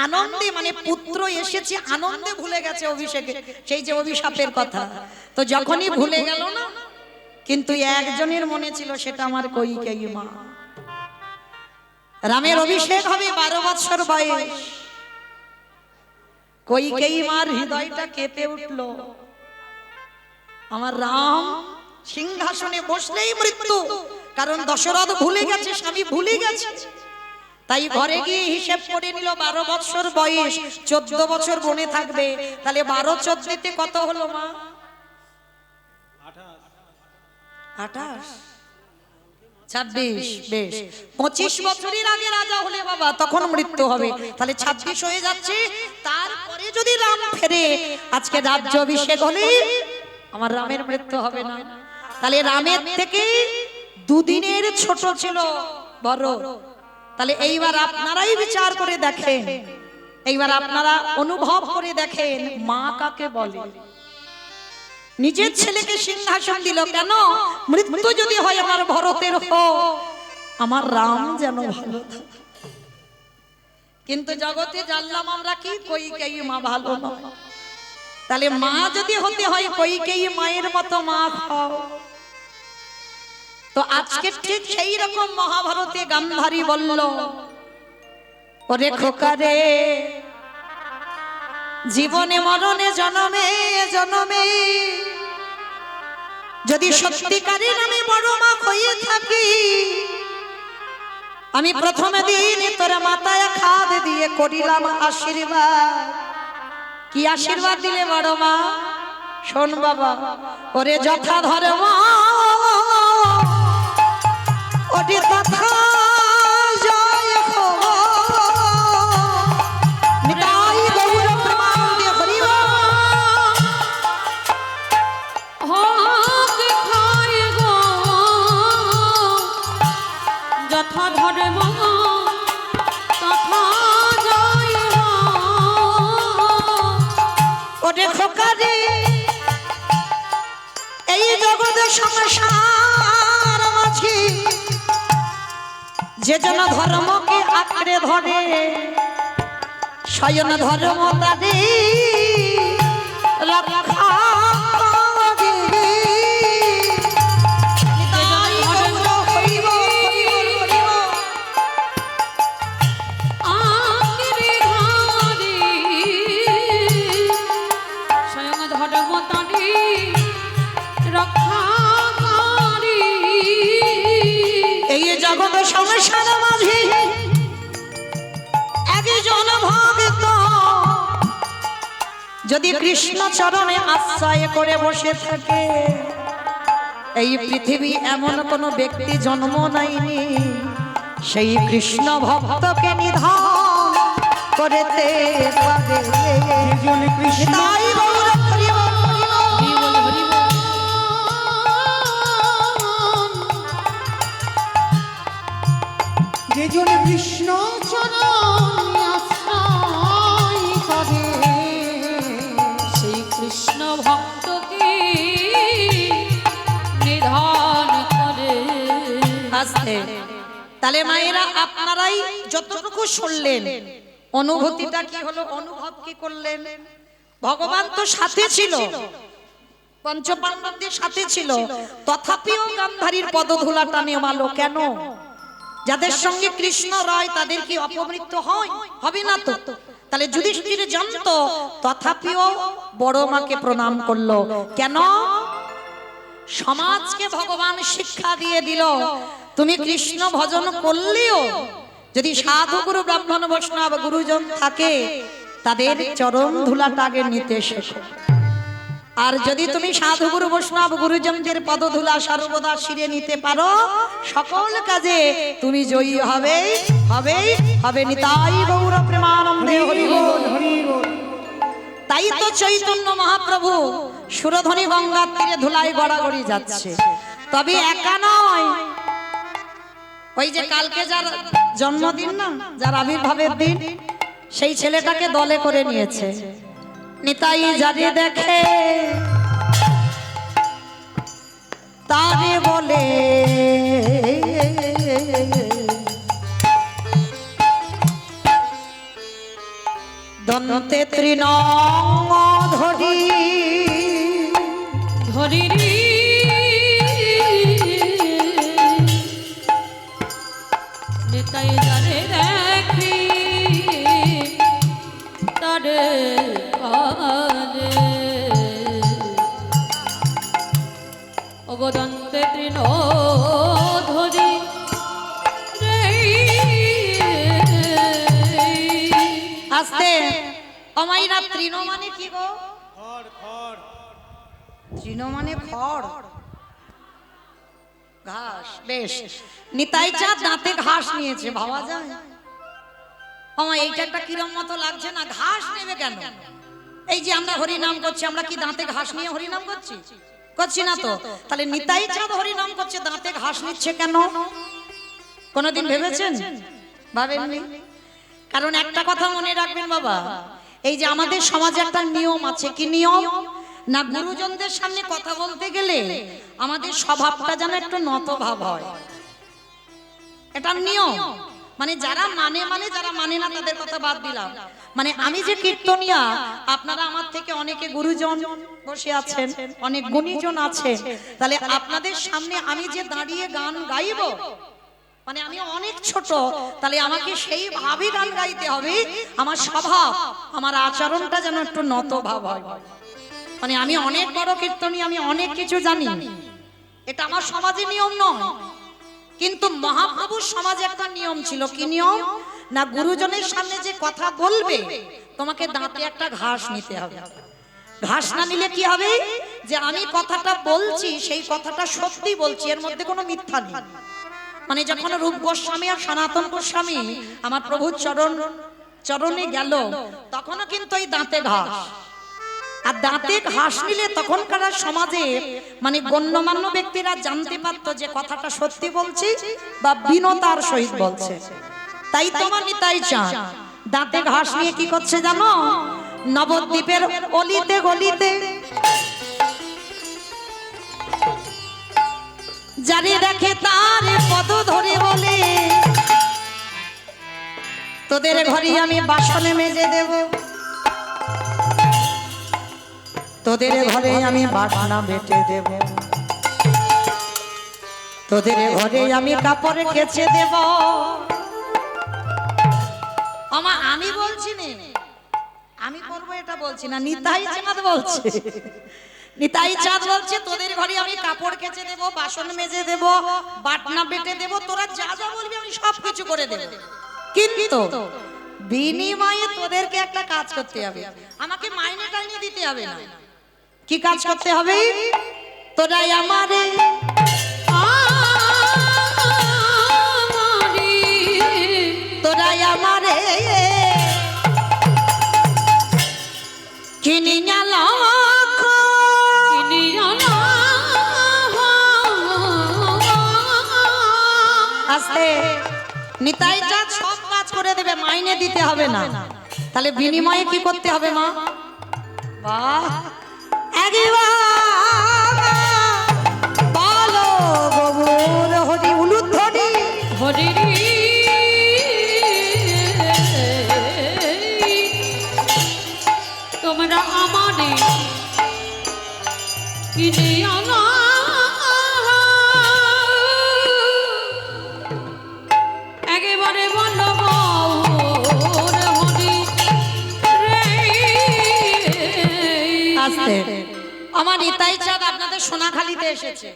আনন্দে, মানে পুত্র এসেছে আনন্দে ভুলে গেছে অভিষেকে, সেই যে অভিশাপের কথা। তো যখনই ভুলে গেল না, কিন্তু একজনের মনে ছিল, সেটা আমার কইকেয়ী মা। রামের অভিষেক হবে 12 বছর বয়স। কইকেয়ী মার হৃদয়টা কেঁপে উঠল। আমার রাম সিংহাসনে বসলেই মৃত্যু, কারণ দশরথ ভুলে গেছে, স্বামী ভুলে গেছে। তাই ঘরে গিয়ে হিসেব করে নিল 12 বছর বয়স, 14 বছর বনে থাকবে। তাহলে 12 14 কত হলো মা? 28 26। বেশ, 25 বছরের আগে রাজা হলে বাবা তখন মৃত্যু হবে, তাহলে 26 হয়ে যাচ্ছে। তারপরে যদি রাম ফেরে, আজকে রাজ্য অভিষেক হলে আমার রামের মৃত্যু হবে না। তাহলে রামের থেকে 2 দিনের ছোট ছিল বড়। তাহলে এইবার আপনারাই বিচার করে দেখেন, এইবার আপনারা অনুভব করে দেখেন মা কাকে বলে। নিজের ছেলেকে সিংহাসন দিল কেন? মৃত্যু যদি হয় আমার ভরতের হোক, আমার রাম যেন ভালো থাকে। কিন্তু জগতে জানলাম আমরা কি কইকেয়ী মা ভালো না। তাহলে মা যদি হতে হয় কইকেয়ী মায়ের মতো মা খাও। তো আজকে ঠিক সেই রকম মহাভারতে গান্ধারী বলল, ওরে খোকারে, জীবনে মরণে জনমে জনমে যদি সত্যিকারের আমি বড় মা হয়ে থাকি, আমি প্রথম দিন তোর মাথায় খাদ দিয়ে করিলাম আশীর্বাদ। কি আশীর্বাদ দিলে বড় মা? শোন বাবা, ওরে যথা ধর্ম ওরে তথা জয় হো, নিতাই গৌর প্রেমানন্দে হরি বল। হক খায় গো যথা ধর্ম তথা জয় হো। ওরে খোকারে, এই জগৎ সংসার মাঝে যে জন ধর্মকে আঁকড়ে ধরে, স্বয়ং ধর্ম তারে রক্ষা করে। নিতাই গৌর হরি বল, হরি বল, হরি বল। আঁকড়ে ধরে স্বয়ং ধর্ম তারে রক্ষা করে। এই জগৎ সংসার মাঝে একজন ভক্ত যদি কৃষ্ণ চরণে আশ্রয় করে বসে থাকে, এই পৃথিবী এমন কোন ব্যক্তি জন্ম নেয়নি সেই কৃষ্ণ ভক্তকে নিধন করতে পারে। যেজন কৃষ্ণ নিতাই গৌর হরি বল, হরি বল। হরি বল, হরি বল। যেজন কৃষ্ণ চরণ আশ্রয় করে, সেই কৃষ্ণ ভক্তকে নিধন করে। আস্তে। তাহলে মায়েরা আপনারাই যতটুকু শুনলেন, অনুভূতিটা কি হলো, অনুভব কি করলেন? ভগবান তো সাথে ছিল, পঞ্চপাণ্ডবদের সাথে ছিল, তথাপিও গান্ধারীর পদধূলাটা নেওয়ালো কেন? যাদের সঙ্গে কৃষ্ণ রয় তাদের কি অপমৃত্যু হয়? হবে না তো। তাহলে যুধিষ্ঠির জানতো, তথাপিও বড় মাকে প্রণাম করলো কেন? সমাজকে ভগবান শিক্ষা দিয়ে দিল, তুমি কৃষ্ণ ভজন করলেও যদি সাধু গুরু ব্রাহ্মণ বৈষ্ণব গুরুজন থাকে, তাদের চরণ ধুলাটা আগে নিতে শেখো। আর যদি তুমি সাধু গুরু বৈষ্ণব গুরুজনদের পদধূলা সর্বদা শিরে নিতে পারো, সকল কাজে তুমি জয়ী হবে হবে হবে। নিতাই গৌর প্রেমানন্দে হরি বল, হরি বল। তাই তো চৈতন্য মহাপ্রভু সুরধনী গঙ্গার তীরে ধুলাই গড়াগড়ি যাচ্ছে। তবে একা নয়, ওই যে কালকে যার জন্মদিন না, যার আবির্ভাবের দিন, সেই ছেলেটাকে দলে করে নিয়েছে। নিতাই যারে দেখে তারে বলে, দন্তে তৃণ ধরি ধরি রে নিতাই যারে দেখি তারে কালে অগদন্তে তৃণ ধরি অমাইরা তৃণ মানে কি গো? তৃণ মানে খড়, ঘাস। বেশ, নিতাই চাঁদ দাঁতে ঘাস নিয়েছে, ভাবা যায়? আমার এইটা একটা কিরম মতো লাগছে না? ঘাস নেবে কেন? এই যে আমরা হরি নাম করছি, আমরা কি দাঁতে ঘাস নিয়ে হরি নাম করছি? করছি না তো। তাহলে নিতাই চাঁদ হরি নাম করছে, দাঁতে ঘাস নিচ্ছে কেন? কোনদিন ভেবেছেন? ভাবেননি? কারণ একটা কথা মনে রাখবেন বাবা, এই যে আমাদের সমাজে একটা নিয়ম আছে। কি নিয়ম? না, গুরুজনদের সামনে কথা বলতে গেলে আমাদের স্বভাবটা যেন একটু নত ভাব হয়। এটা নিয়ম। মানে যারা মানে যারা মানে না তাদের কথা বাদ দিলাম। মানে আমি যে কীর্তনিয়া, আপনারা আমার থেকে অনেকে গুরুজন বসে আছেন, অনেক গুণীজন আছে, তাহলে আপনাদের সামনে আমি যে দাঁড়িয়ে গান গাইবো, মানে আমি অনেক ছোট, তাহলে আমাকে সেইভাবে গান গাইতে হবে। আমার স্বভাব, আমার আচরণটা যেন একটু নত ভাব হয়। মানে আমি অনেক বড় কীর্তনী, আমি অনেক কিছু জানি, এটা আমার সমাজে নিয়ম নয়। কিন্তু মহাপ্রভুর সমাজে একটা নিয়ম ছিল। কি নিয়ম? না, গুরুজনের সামনে যে কথা বলবে তোমাকে দাঁতে একটা ঘাস নিতে হবে। ঘাস না নিলে কি হবে? যে আমি কথাটা বলছি সেই কথাটা সত্যি বলছি, এর মধ্যে কোনো মিথ্যা নেই। মানে যখন রূপ গোস্বামী আর সনাতন গোস্বামী আমার প্রভুর চরণে গেল, তখনও কিন্তু এই দাঁতে ঘাস। আর দাঁতে ঘাস নিলে তখনকার সমাজে মানে গণ্যমান্য ব্যক্তিরা জানতে পারতো যে কথাটা সত্যি বলছি বা বিনতার সহিত বলছে। তাই তোমার নিতাই চাঁদ দাঁতে ঘাস নিয়ে কি করছে জানো? নবদ্বীপের অলিতে গলিতে যারে দেখে তার পদ ধরে বলে, তোদের ঘরে আমি বাসনে মেজে দেব, তোদের ঘরে আমি বাসনা বেটে দেব, তোদের ঘরে আমি কাপড় কেচে দেব। আমি বলছি না, আমি করবো এটা বলছি না, নিতাই চাঁদ বলছে। নিতাই চাঁদ বলছে তোদের ঘরে আমি কাপড় কেচে দেব, বাসন মেজে দেব, বাটনা বেটে দেব, তোরা যা যা বলবি আমি সব কিছু করে দেব। কিন্তু বিনিময়ে তোদেরকে একটা কাজ করতে হবে, আমাকে মাইনে টাইনে দিতে হবে না। কি কাজ করতে হবে? তোরাই আমারে তোরাই আমারে কিনে গেল, আস্তে। নিতাই চাঁদ সব কাজ করে দেবে, মাইনে দিতে হবে না। তাহলে বিনিময়ে কি করতে হবে মা? বাহ, বলো গৌর হরি উলুধ্বনি হরি তোমরা আমারে কিনে আনা, একেবারে বলো গৌর হরি রে। আস্তে। আমার নিতাই চাঁদ আপনাদের সোনাখালীতে এসেছে,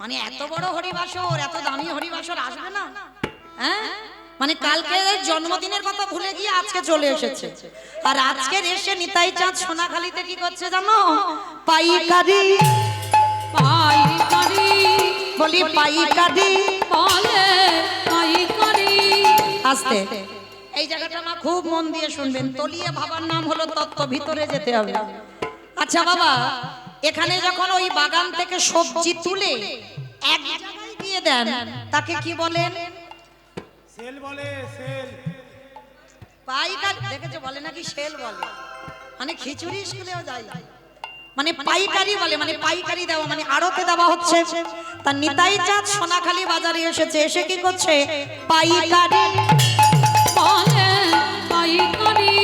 মানে এত বড় হরিবাসর, এত দামি হরিবাসর আসবে না? হ্যাঁ, মানে কালকে জন্মদিনের কথা ভুলে গিয়ে আজকে চলে এসেছে। আর আজকে এসে নিতাই চাঁদ সোনাখালীতে কি করছে জানো? পাইকারি পাইকারি বলি, পাইকারি বলে পাইকারি। আস্তে। এই জায়গাটা মা খুব মন দিয়ে শুনবেন। তলিয়ে ভাবার নাম হলো তত্ত্ব, ভিতরে যেতে হবে। আচ্ছা বাবা, এখানে যখন ওই বাগান থেকে সবজি তুলে এক জায়গায় দিয়ে দেন, তাকে কি বলেন? সেল বলে, সেল। পাইকারি দেখেছো, বলে নাকি সেল বলে। মানে খিচুড়ি স্কুলেও যায়, মানে পাইকারি বলে, মানে পাইকারি দেওয়া, মানে আড়তে দেওয়া হচ্ছে। তার নিতাই চাঁদ সোনাখালী বাজারে এসেছে, এসে কি করছে? পাইকারি বলে পাইকারি।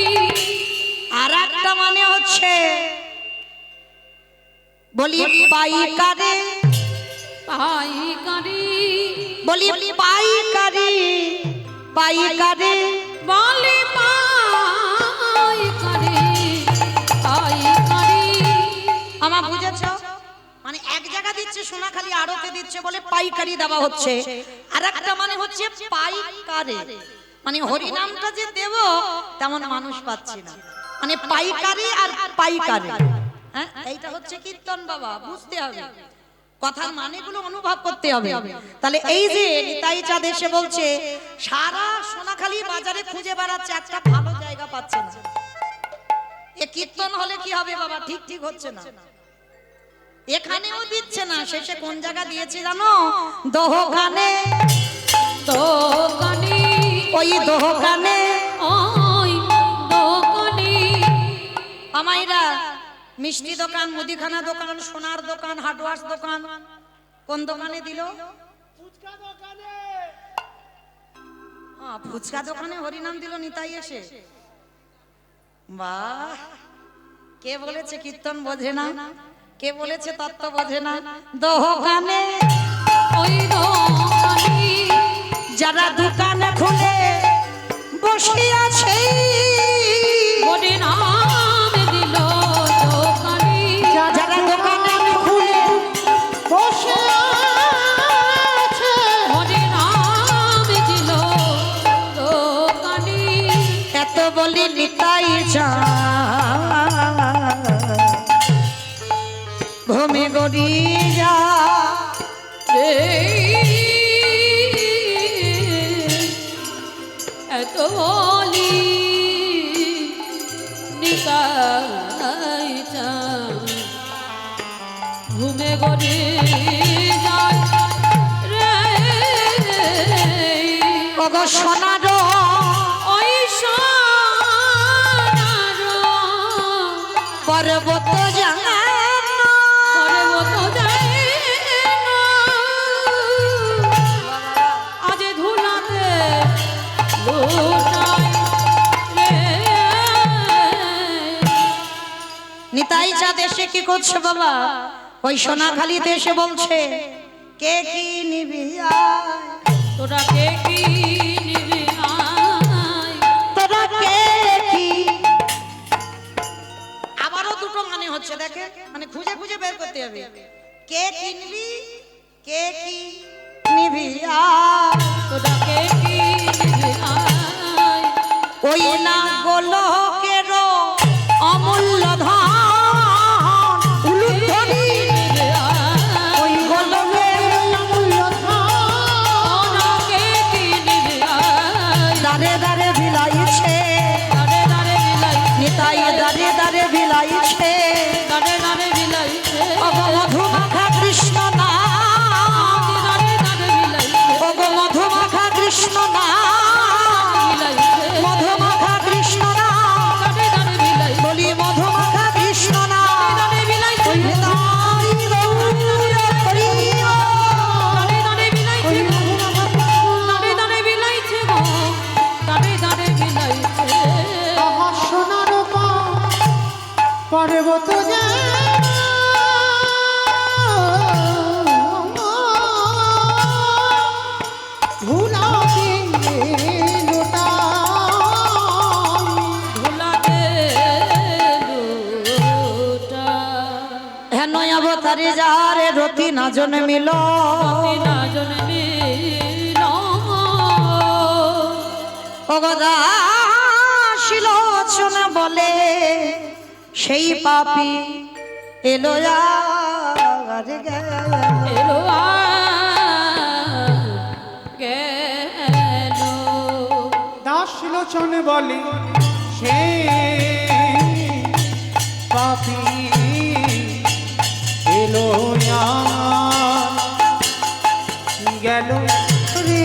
আর একটা মানে হচ্ছে বলি পাইকারি, পাইকারি বলি পাইকারি, পাইকারি বলে পাইকারি পাইকারি। আমার বুঝেছো? মানে এক জায়গা দিচ্ছে সোনাখালী, আড়তে দিচ্ছে বলে পাইকারি দেওয়া হচ্ছে। আর একটা মানে হচ্ছে পাইকারি, মানে হরিনামটা যে দেব তেমন মানুষ পাচ্ছি না। মানে পাইকারি আর পাইকারি। হ্যাঁ, এইটা হচ্ছে কীর্তন বাবা, বুঝতে হবে কথার মানেগুলো অনুভব করতে হবে। তাহলে এই যে নিতাই চাঁদ এসে বলছে সারা সোনাখালী বাজারে খুঁজে বেড়াচ্ছে, একটা ভালো জায়গা পাচ্ছে না। এ কীর্তন হলে কি হবে বাবা? ঠিক ঠিক হচ্ছে না, এখানেও দিচ্ছে না। শেষে কোন জায়গা দিয়েছে জানো? দোকানে, দোকানি ওই দোকানে ওই দোকানি আমাইরা মিষ্টি দোকান, মুদিখানা দোকান, সোনার দোকান, হার্ডওয়্যার দোকান, কোন দোকানে দিল? ফুচকা দোকানে। ফুচকা দোকানে হরিনাম দিল নিতাই এসে। বাহ, কে বলেছে কীর্তন বোঝে না? কে বলেছে তত্ত্ব বোঝে না? দোকানে ওই দোকানি যারা দোকানে খুলে বসে আছে, বলে নাম দিল দোকানি, যারা দোকানে খুলে বসে আছে, বলে নাম দিল দোকানি। এত বলি নিতাই চাঁদ ভূমি গড়ি যা, এত বলি নিতাই চাঁদ ঘুমে গড়ে যায় রে। ওগো সোনার ওই সোনার পর্বত জানা, পর্বত যায় না, আজ ধুলাতে লুটায় রে। নিতাই চাঁদ এসে কি করছে বাবা? ওই সোনাখালীতে এসে বলছে কে কি নিবি আয়, তোরা কে কি নিবি আয়, তোরা কে কি। আবারও দুটো মানে হচ্ছে, দেখে মানে খুঁজে খুঁজে বের করতে হবে। কে কিনবি, কে কি নিবি আয়, তোরা কে কি নিবি আয়, ওই না গোলকের অমূল্য ধন উলুধ্বনি, নিবি আয়, ওই গোলকের অমূল্য ধন তোরা কে কি নিবি আয়, দাঁড়ে দাঁড়ে বিলাইছে, দাঁড়ে দাঁড়ে বিলাইছে, নিতাই দাঁড়ে দাঁড়ে বিলাইছে, দাঁড়ে দাঁড়ে বিলাইছে, ওগো মধুমাখা কৃষ্ণ নাম, দাঁড়ে দাঁড়ে বিলাইছে, ওগো মধুমাখা কৃষ্ণ নাম, বিলাইছে, মধুমাখা কৃষ্ণ নাম, দাঁড়ে দাঁড়ে বিলাইছে, বলি মধুমাখা কৃষ্ণ নাম, দাঁড়ে বিলাইছে, ওই নিতাই গৌর হরিও, দাঁড়ে দাঁড়ে বিলাইছে, দাঁড়ে দাঁড়ে বিলাইছে গো, দাঁড়ে দাঁড়ে বিলাইছে। আমার সোনার পর্বত ভোলাতে লুটা, হ্যাঁ নয় অবতারে যারে রতি না জন্মিল, তিনা জন্মিল, অগদাশিলোচন বলে সেই পাপী এলো আর গেল। এলো আর গেল, দাস লোচন বলে সে পাপি এলো গেল রে।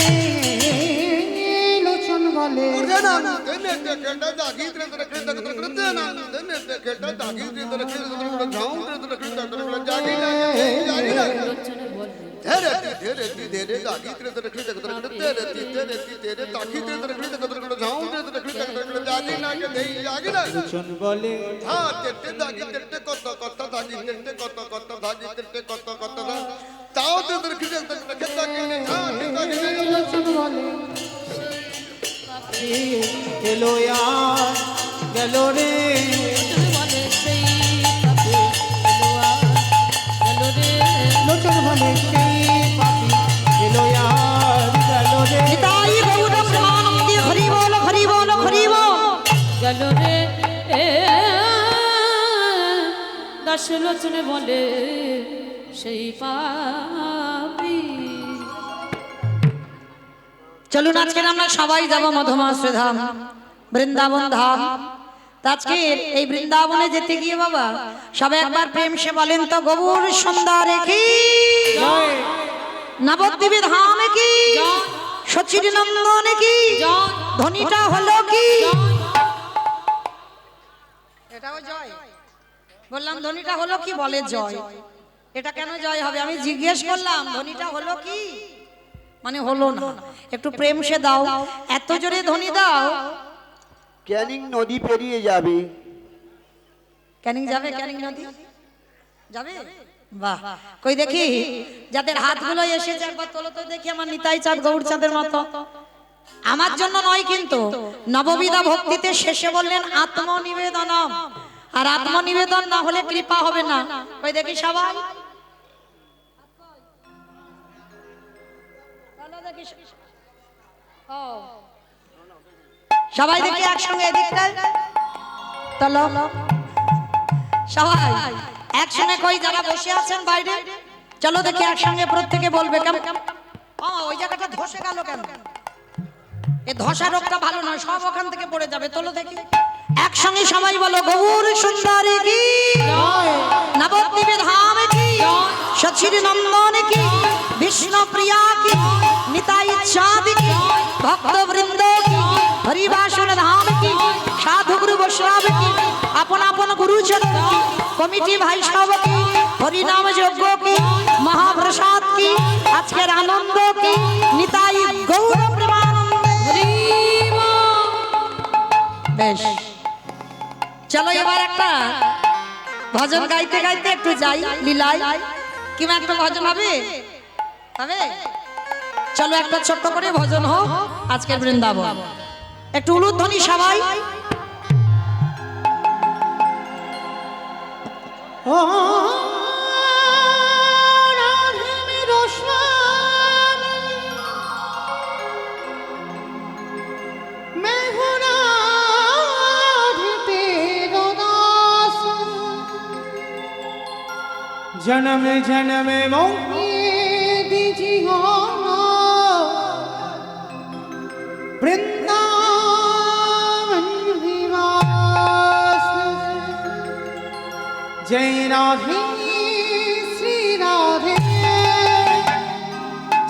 লোচন বলে লোচনে বলে লোচন বলে লোচন বলে এলো আর গেল রে। লোচনে বলে সেই পাপি এলো আর গেল রে, লোচন বলে সেই পাপি এলো আর গেল রে। নিতাই গৌর প্রেমানন্দে হরি বল হরি বল হরি বল। গেল রে দশ লোচনে বলে সেই পাপী। চলুন আজকে আমরা সবাই যাব মধুমাশ্রী ধাম, বৃন্দাবন ধাম। আজকে এই বৃন্দাবনে যেতে গিয়ে বাবা সবাই একবার প্রেম সে বলেন তো, গৌর সুন্দর কি, নবদ্বীপে ধাম কি, সচির নন্দন কি, ধ্বনিটা হলো কি, এটাও জয়। বললাম ধ্বনিটা হলো কি, বলে জয়। এটা কেন জয় হবে? আমি জিজ্ঞেস করলাম ধ্বনিটা হলো কি, মানে হলো না। একটু প্রেম সে দাও, এত জোরে ধ্বনি দাও। ক্যানিং নদী পেরিয়ে যাবে। ক্যানিং যাবে? ক্যানিং নদী যাবে? বাহ, কই দেখি যাদের হাতগুলো এসেছে একবার তোলো তো দেখি। আমার নিতাই চাঁদ গৌর চাঁদের মতো। আমার জন্য নয় কিন্তু, নববিধা ভক্তিতে শেষে বললেন আত্মনিবেদনম, আর আত্মনিবেদন না হলে কৃপা হবে না। কই দেখি সবাই, সবাই দেখি একসঙ্গে এদিকটায় চলো সবাই একসঙ্গে। কই যারা বসে আছেন বাইরে, চলো দেখি একসঙ্গে প্রত্যেকে বলবে। কেমন ওই জায়গাটা ধসে গেল কেন? এই ধসা রোগটা ভালো নয়, সব ওখান থেকে পড়ে যাবে। তোলো দেখি একসঙ্গে সবাই বলো, গৌর সুন্দরী কি, নবদ্বীপে ধাম কি, সচির নন্দন কি, বিষ্ণু প্রিয়া কি, নিতাই চাঁদ কি, ভক্ত বৃন্দ কি, হরিবাসন ধাম কি, সাধু গুরু বৈষ্ণব কি, আপন আপন গুরুচরণ কি, কমিটি ভাই সব কি, হরিনাম যজ্ঞ কি, মহাপ্রসাদ কি, আজকের আনন্দ কি, নিতাই গৌর প্রেমানন্দে। বেশ, চলো এবার একটা ভজন গাইতে গাইতে একটু যাই লীলায়। কিংবা একটা ভজন হবে? হবে? চলো একটা ছোট্ট করে ভজন হোক আজকের বৃন্দাবন। একটু উলুধ্বনি সবাই। ও রাধে মেরো স্বামী, मैं हूँ राधे तेरो दास, जन्म जन्म मोहे दीजियो वृंदावन निवास। जय राधे श्री राधे,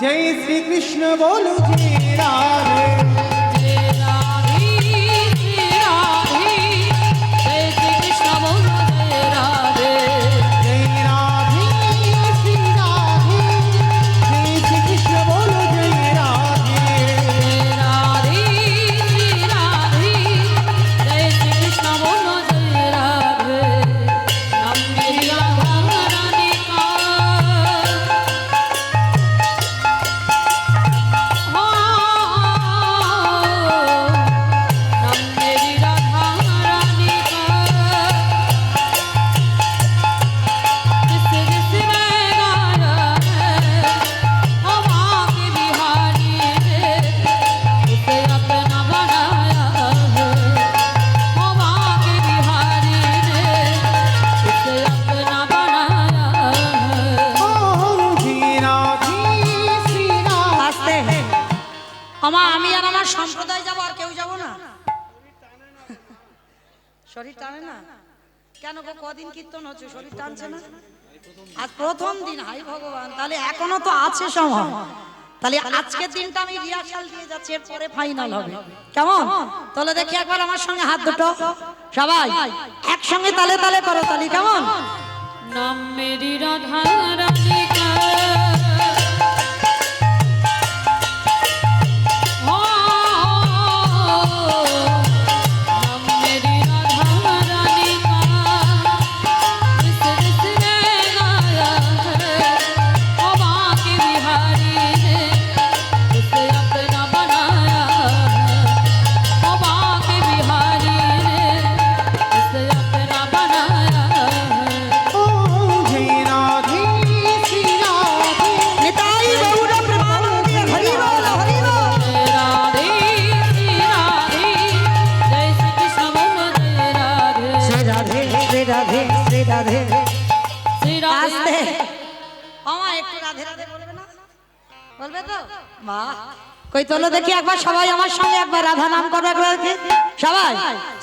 जय श्री कृष्ण बोलो जय राधे। আমি আর আমার সম্প্রদায় যাবো, আর কেউ যাবো না? শরীর টানে না কেন গো? কদিন কীর্তন হচ্ছে, শরীর টানছে না? আজ প্রথম দিন। হাই ভগবান, তাহলে এখনো তো আছে সময়। তাহলে আজকের দিনটা আমি রিহার্সাল দিয়ে যাচ্ছি, এরপরে ফাইনাল হবে। কেমন? তাহলে দেখি একবার আমার সঙ্গে হাত দুটো সবাই একসঙ্গে তালে তালে করো তালি। কেমন? নাম মেরি রাধা রানী কা, রাধে রাধে আস্তে আমা একটু রাধে রাধে বলবে না, বলবে তো? বাহ, কই তোলো দেখি একবার সবাই আমার সঙ্গে একবার রাধা নাম করো একবার দেখি সবাই।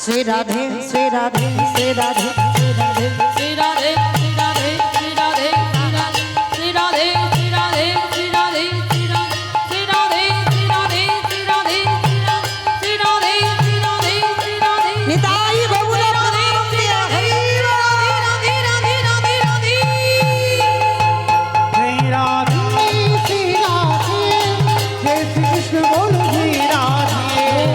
শ্রী রাধে শ্রী রাধে শ্রী রাধে শ্রী রাধে শ্রী রাধে শ্রী রাধে শ্রী রাধে শ্রী রাধে শ্রী রাধে শ্রী রাধে শ্রী রাধে শ্রী রাধে শ্রী রাধে শ্রী রাধে শ্রী রাধে শ্রী রাধে নিতাই গৌর প্রেম দিয়ে হরি রাধে রাধে রাধে রাধে जय राधे श्री राधे जय श्री कृष्ण बोलो जय राधे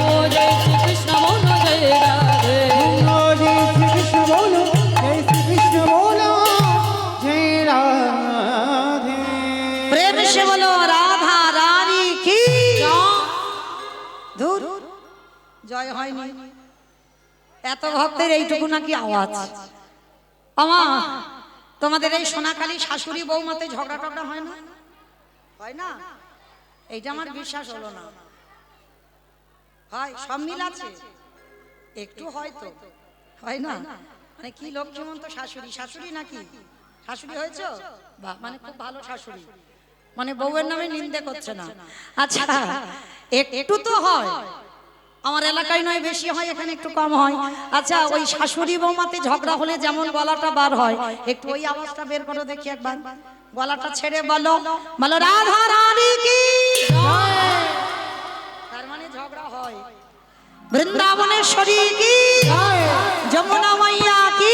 ও জয় শ্রী কৃষ্ণ বলো জয় রাধে बोलो जय श्री कृष्ण बोलो जय श्री कृष्ण बोलो जय राधे প্রেম সে বলো রাধা রানী কি দূর জয় হয়নি, এত ভক্তের এইটুকু নাকি আওয়াজ। আমা তোমাদের এই সোনাখালী শাশুড়ি বৌমাতে ঝগড়া টগড়া হয় না? হয় না? এইটা আমার বিশ্বাস হলো না। হয়, সব মিল আছে, একটু হয়তো হয় না। মানে কি লক্ষ্মীমন্ত শাশুড়ি, শাশুড়ি নাকি শাশুড়ি হয়েছে? বাহ, মানে খুব ভালো শাশুড়ি, মানে বউয়ের নামে নিন্দে করছে না। আচ্ছা একটু তো হয়, আমার এলাকায় নয় বেশি হয়, এখানে একটু কম হয়। আচ্ছা ওই শাশুড়ি বৌমাতে ঝগড়া হলে যেমন গলাটা বার হয়, একটু ওই আওয়াজটা বের করো দেখি একবার, গলাটা ছেড়ে বলো, বলো রাধা রানী কি। তার মানে ঝগড়া হয়। বৃন্দাবনেশ্বরী কি, যমুনা মাইয়া কি,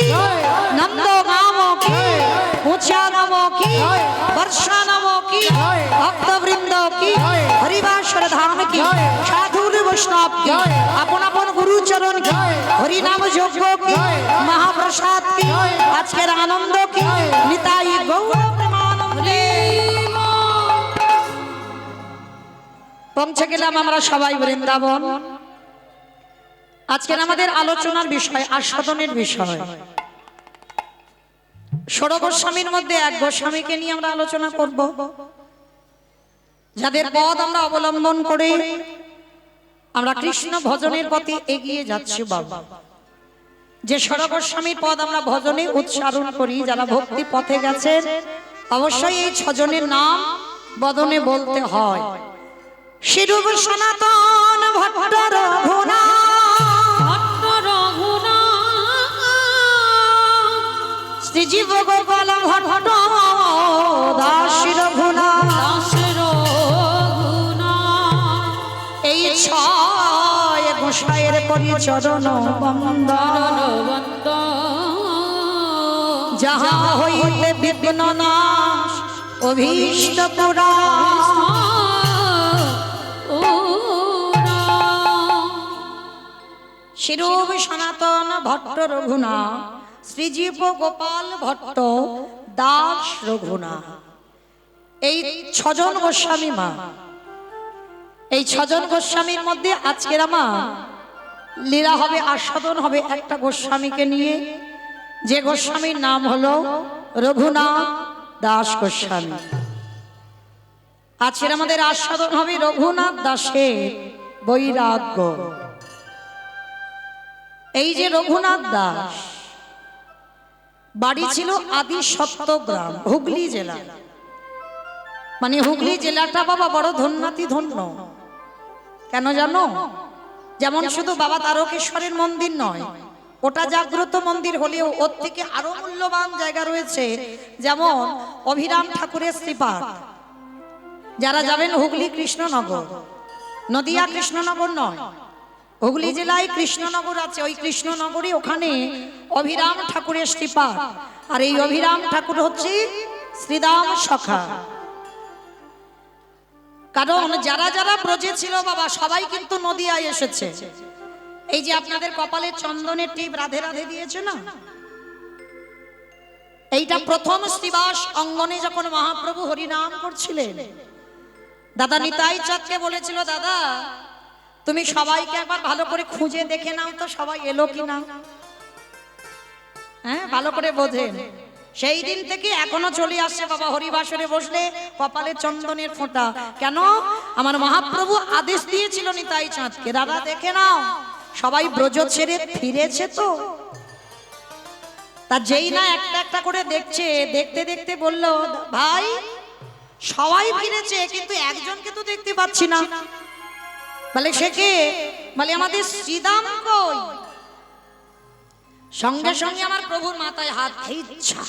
নন্দগাম কি, উঁচা নাম কি, বর্ষা নাম কি, ভক্তবৃন্দ কি, হরিবাসর ধাম কি, সাধুর বৈষ্ণব কি, আপন আপন গুরুচরণ কি, হরিনাম যজ্ঞ কি, মহাপ্রসাদ কি, আজকের আনন্দ কি, নিতাই গৌর প্রেমানন্দে। পৌঁছে গেলাম আমরা সবাই বৃন্দাবন। আজকের আমাদের আলোচনার বিষয় আস্বাদনের বিষয়। ষোড় গোস্বামীর মধ্যে এক গোস্বামীকে নিয়ে আমরা আলোচনা করব, যাদের পদ আমরা অবলম্বন করে আমরা কৃষ্ণ ভজনের পথে এগিয়ে যাচ্ছি। বাবা, যে ষোড় গোস্বামীর পদ আমরা ভজনে উচ্চারণ করি, যারা ভক্তি পথে গেছেন, অবশ্যই এই ছজনের নাম বদনে বলতে হয়। শিরূপ সনাতন ভট্ট রঘুনাথ, শ্রীজীব গোপাল ভট্ট দাস রঘুনাথ, এই ছয় গোসাইয়ের করি চরণ বন্দন, যাহা হইতে বিঘ্ন নাশ অভীষ্ট পুরাণ। শিরূপ সনাতন ভট্ট রঘুনাথ, শ্রীজীব গোপাল ভট্ট দাস রঘুনাথ, এই ছজন গোস্বামী মা। এই ছজন গোস্বামীর মধ্যে আজকের আমার লীলা হবে, আস্বাদন হবে একটা গোস্বামীকে নিয়ে, যে গোস্বামীর নাম হলো রঘুনাথ দাস গোস্বামী। আজকের আমাদের আস্বাদন হবে রঘুনাথ দাসের বৈরাগ্য। এই যে রঘুনাথ দাস, বাড়ি ছিল আদি সত্যগ্রাম, হুগলি জেলা। মানে হুগলি জেলাটা বাবা বড় ধন্যাতি ধন্য। কেন জানো? যেমন শুধু বাবা তারকেশ্বরের মন্দির নয়, ওটা জাগ্রত মন্দির হলেও ওর থেকে আরো মূল্যবান জায়গা রয়েছে, যেমন অভিরাম ঠাকুরের শ্রীপাঠ। যারা যাবেন হুগলি কৃষ্ণনগর, নদিয়া কৃষ্ণনগর নয়, হুগলি জেলায় কৃষ্ণনগর আছে, ওই কৃষ্ণনগরে ওখানে অভিরাম ঠাকুরের শ্রীপাঠ। আর এই অভিরাম ঠাকুর হচ্ছে শ্রীদাম সখা। কারণ যারা যারা ব্রজে ছিল বাবা সবাই কিন্তু নদিয়ায় এসেছে। এই যে আপনাদের কপালে চন্দনের টিপ রাধে রাধে দিয়েছে না, এইটা প্রথম শ্রীবাস অঙ্গনে যখন মহাপ্রভু হরিনাম করছিলেন, দাদা নিতাই চাঁদকে বলেছিল, দাদা তুমি সবাইকে একবার ভালো করে খুঁজে দেখে নাও তো সবাই এলো কিনা, হ্যাঁ ভালো করে বোঝেন। সেই দিন থেকে এখনো চলে আসছে বাবা, হরিবাসরে বসলে কপালে চন্দনের ফোঁটা। কেন? আমার মহাপ্রভু আদেশ দিয়েছিল নিতাই চাঁদকে, দাদা দেখে নাও সবাই ব্রজ ছেড়ে ফিরেছে তো। তা যেই না একটা একটা করে দেখছে, দেখতে দেখতে বলল, ভাই সবাই ফিরেছে কিন্তু একজনকে তো দেখতে পাচ্ছি না। বলে সে কে? বলে আমাদের শ্রীদাম কই? সঙ্গে সঙ্গে আমার প্রভুর মাথায় হাত, ইচ্ছা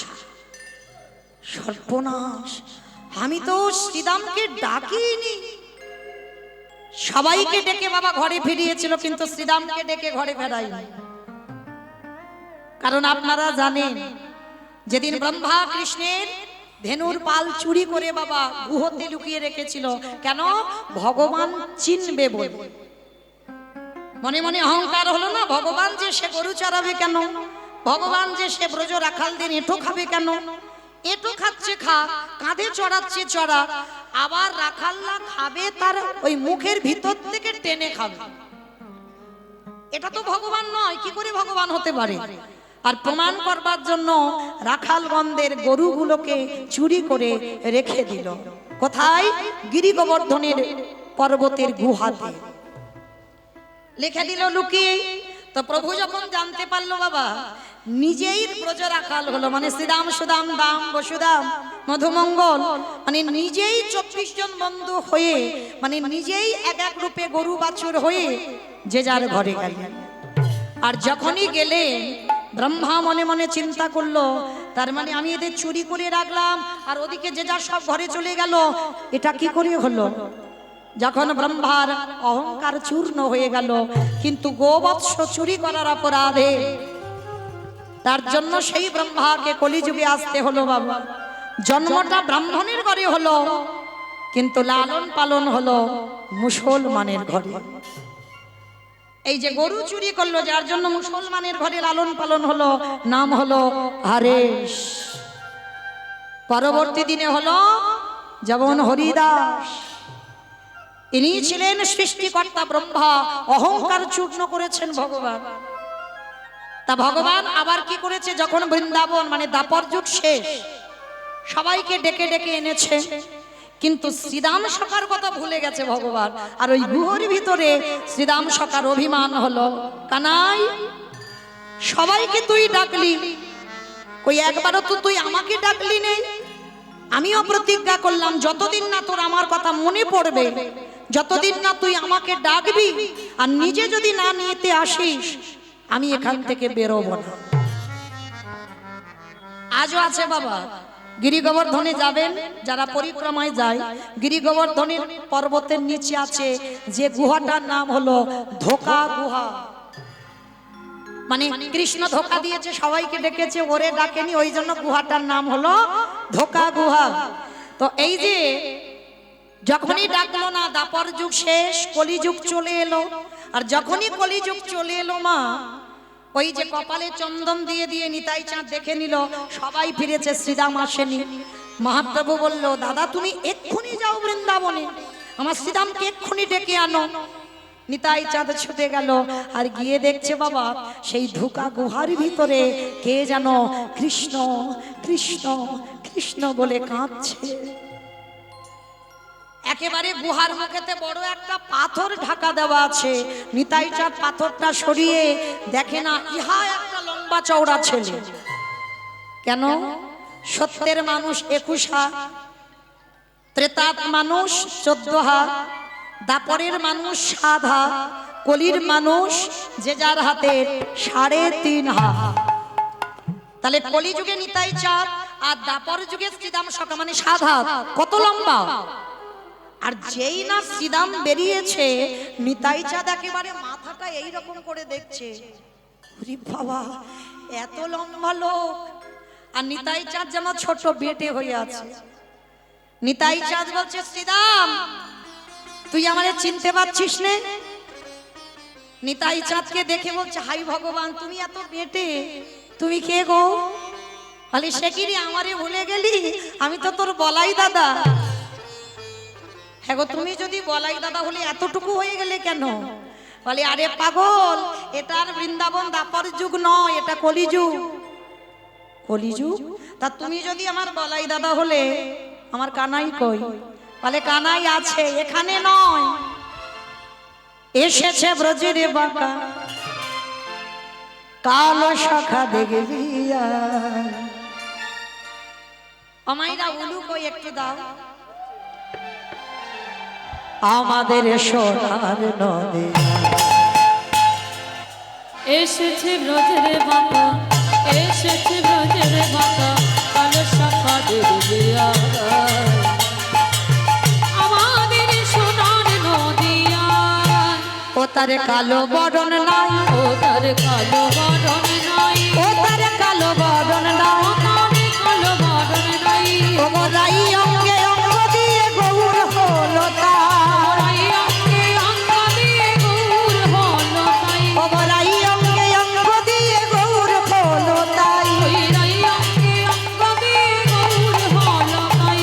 সর্বনাশ, আমি তো শ্রীদামকে ডাকিনি। সবাইকে ডেকে বাবা ঘরে ফিরিয়েছিল কিন্তু শ্রীদামকে ডেকে ঘরে ফেরাইনি। কারণ আপনারা জানেন যেদিন ব্রহ্মা কৃষ্ণের ধেনুর পাল চুরি করে বাবা গুহতে লুকিয়ে রেখেছিল, কেন? ভগবান চিনবে বলে। মনে মনে অহংকার হলো না, ভগবান যে সে গরু চড়াবে কেন, ভগবান যে সে ব্রজ রাখাল দিন এঁটো খাবে কেন, এঁটো খাচ্ছে খা, কাঁধে চড়াচ্ছে চড়া, আবার রাখাল্লা খাবে তার ওই মুখের ভিতর থেকে টেনে খাবে। এটা তো ভগবান নয়, কি করে ভগবান হতে পারে? আর প্রমাণ করবার জন্য রাখালগণদের গরুগুলোকে চুরি করে রেখে দিল কোথায়? গিরি গোবর্ধনের পর্বতের গুহাতে লিখে দিল লুকিয়ে। তো প্রভু যখন জানতে পারলো বাবা নিজেই ব্রজ রাখাল হলো, মানে শ্রীরাম সুদাম দাম বসুদাম মধুমঙ্গল, মানে নিজেই 24 জন বন্ধু হয়ে, মানে নিজেই এক এক রূপে গরু বাছুর হয়ে যে যার ঘরে গেলেন। আর যখনই গেলেন ব্রহ্মা মনে মনে চিন্তা করলো, তার মানে আমি এদের চুরি করে রাখলাম আর ওদিকে যে যার সব ঘরে চলে গেল, এটা কি করে হলো? যখন ব্রহ্মার অহংকার চূর্ণ হয়ে গেল, কিন্তু গোবৎস চুরি করার অপরাধে তার জন্য সেই ব্রহ্মাকে কলিযুগে আসতে হলো বাবা। জন্মটা ব্রাহ্মণের ঘরে হলো কিন্তু লালন পালন হলো মুসলমানের ঘরে। এই যে গরু চুরি করলো, যার জন্য মুসলমানের ঘরে লালন পালন হলো, নাম হলো হারেশ। পরবর্তী দিনে হলো যেমন হরিদাস, ইনি ছিলেন সৃষ্টিকর্তা ব্রহ্মা, অহংকার চূর্ণ করেছেন ভগবান। তা ভগবান আবার কি করেছে, যখন বৃন্দাবন মানে দাপর যুগ শেষ, সবাইকে ডেকে ডেকে এনেছে, কিন্তু শ্রীদাম সখার কথা ভুলে গেছে ভগবান। আর ওই গুহর ভিতরে শ্রীদাম সখার অভিমান হলো, কানাই সবাইকে তুই ডাকলি, কই একবারও তো তুই আমাকে ডাকলি নেই। আমিও প্রতিজ্ঞা করলাম যতদিন না তোর আমার কথা মনে পড়বে, যতদিন না তুই আমাকে ডাকবি আর নিজে যদি না নিতে আসিস, আমি এখান থেকে বেরোবো না। আজও আছে বাবা, গিরি গোবর্ধনে যাবেন যারা পরিক্রমায় যায়, গিরি গোবর্ধনের পর্বতের নিচে আছে যে গুহাটার নাম হলো ধোকা গুহা। মানে কৃষ্ণ ধোকা দিয়েছে, সবাইকে ডেকেছে, ওরে ডাকেনি, ওই জন্য গুহাটার নাম হলো ধোকা গুহা। তো এই যে যখনই ডাকলো না, দাপর যুগ শেষ, কলিযুগ চলে এলো। আর যখনই কলিযুগ চলে এলো মা, ওই যে কপালে চন্দন দিয়ে দিয়ে নিতাই চাঁদ দেখে নিল সবাই ফিরেছে, শ্রীরাম আসেনি। মহাপ্রভু বলল, দাদা তুমি এক্ষুনি যাও বৃন্দাবনে, আমার শ্রীরামকে এক্ষুনি ডেকে আনো। নিতাই চাঁদ ছুটে গেল আর গিয়ে দেখছে বাবা সেই ধোকা গুহার ভিতরে কে যেন কৃষ্ণ কৃষ্ণ কৃষ্ণ বলে কাঁদছে। একেবারে গুহার মুখেতে বড় একটা পাথর ঢাকা দেওয়া আছে। নিতাই চাঁদ পাথরটা সরিয়ে দেখে না, ইহা একটা লম্বা চওড়া ছেলে। কেন? সত্যের মানুষ 21 হাত, ত্রেতার মানুষ 14 হাত, দাপরের মানুষ 7 হাত, কলির মানুষ যে যার হাতে 3.5 হাত। তাহলে কলিযুগে নিতাই চাঁদ আর দাপর যুগে শ্রীদাম সখা, মানে 7 হাত। কত লম্বা! আর যেই না শ্রীদাম বেরিয়েছে, নিতাই চাঁদ একেবারে মাথাটা এইরকম করে দেখছে, ওরে বাবা এত লম্বা লোক। আর নিতাই চাঁদ যেন ছোট বেটে হয়ে আছে। নিতাই চাঁদ বলছে, শ্রীদাম তুই আমারে চিনতে পারছিস নে? নিতাই চাঁদকে দেখে বলছে, হাই ভগবান তুমি এত বেটে, তুমি কে গো? বলে, সে কি রে আমারে ভুলে গেলি? আমি তো তোর বলাই দাদা। হ্যাঁ গো, তুমি যদি বলাই দাদা হলে এতটুকু হয়ে গেলে কেন? বলে, আরে পাগল, এটা আর বৃন্দাবন দাপর যুগ নয়, এটা কলিযুগ। কলিযুগ? তা তুমি যদি আমার বলাই দাদা হলে আমার কানাই কই? বলে, কানাই আছে, এখানে নয়, এসেছে ব্রজের বাঁকা। কালো শাখা দেখবি আমাইরা উলু কই একটু দাও আমাদের সোনার নদী এসেছে ব্রজের বাঁকা এসেছে ব্রজের বাঁকা কালো শাখা দেখবে আমাদের সোনার নদিয়া ও তার কালো বরণ নাই ও তার কালো বরণ নাই ও তার কালো বরণ নাই আমাদের কালো বরণ নাই ও রাই অঙ্গে অঙ্গ দিয়ে গৌর হলো তার রাই অঙ্গে অঙ্গ দিয়ে গৌর হলো তাই ও রাই অঙ্গে অঙ্গ দিয়ে গৌর হলো তাই ওই রাই অঙ্গে অঙ্গ দিয়ে গৌর হলো তাই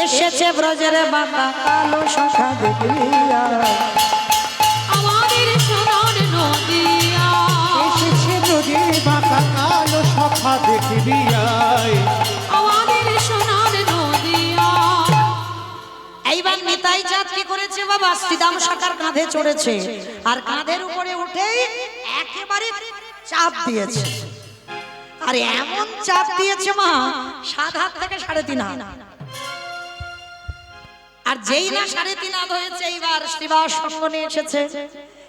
এসেছে ব্রজের বাঁকা কালো শাখা দেখিয়া আমাদের সোনার নদিয়া এসেছে নদীর বাঁকা কালো শাখা দেখবি আয়। আমাদের সোনার নদিয়া এইবার নিতাই চাঁদ কি করেছে বাবা শ্রীদাম শাখার কাঁধে চড়েছে আর কাঁধের উপরে উঠে একেবারে চাপ দিয়েছে আর এমন চাপ দিয়েছে মা 7 হাত থেকে 3.5 হাত আর যেই না 3.5 হাত হয়েছে এইবার শ্রীবাস সঙ্গ নিয়ে এসেছে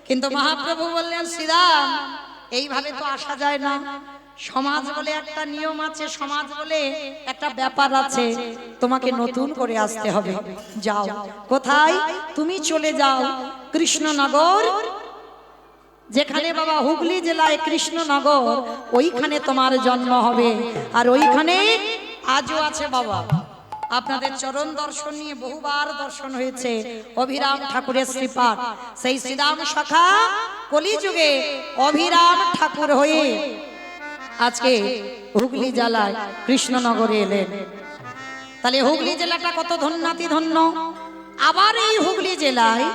কিন্তু মহাপ্রভু বললেন শ্রীরাম এইভাবে তো আসা যায় না সমাজ বলে একটা নিয়ম আছে সমাজ বলে একটা ব্যাপার আছে তোমাকে নতুন করে আসতে হবে যাও কোথায় তুমি চলে যাও কৃষ্ণনগর যেখানে বাবা হুগলি জেলায় কৃষ্ণনগর ওইখানে তোমার জন্ম হবে আর ওইখানে আজও আছে বাবা আপনাদের চরণ দর্শন নিয়ে বহুবার দর্শন হয়েছে অভিরাম ঠাকুরের শ্রীপাঠ সেই শ্রীরাম শাখা কলিযুগে অভিরাম ঠাকুর হয়ে আজকে হুগলি জেলায় কৃষ্ণনগরে এলেন তাহলে হুগলি জেলাটা কত ধন্যাতি ধন্য আবার এই হুগলি জেলায়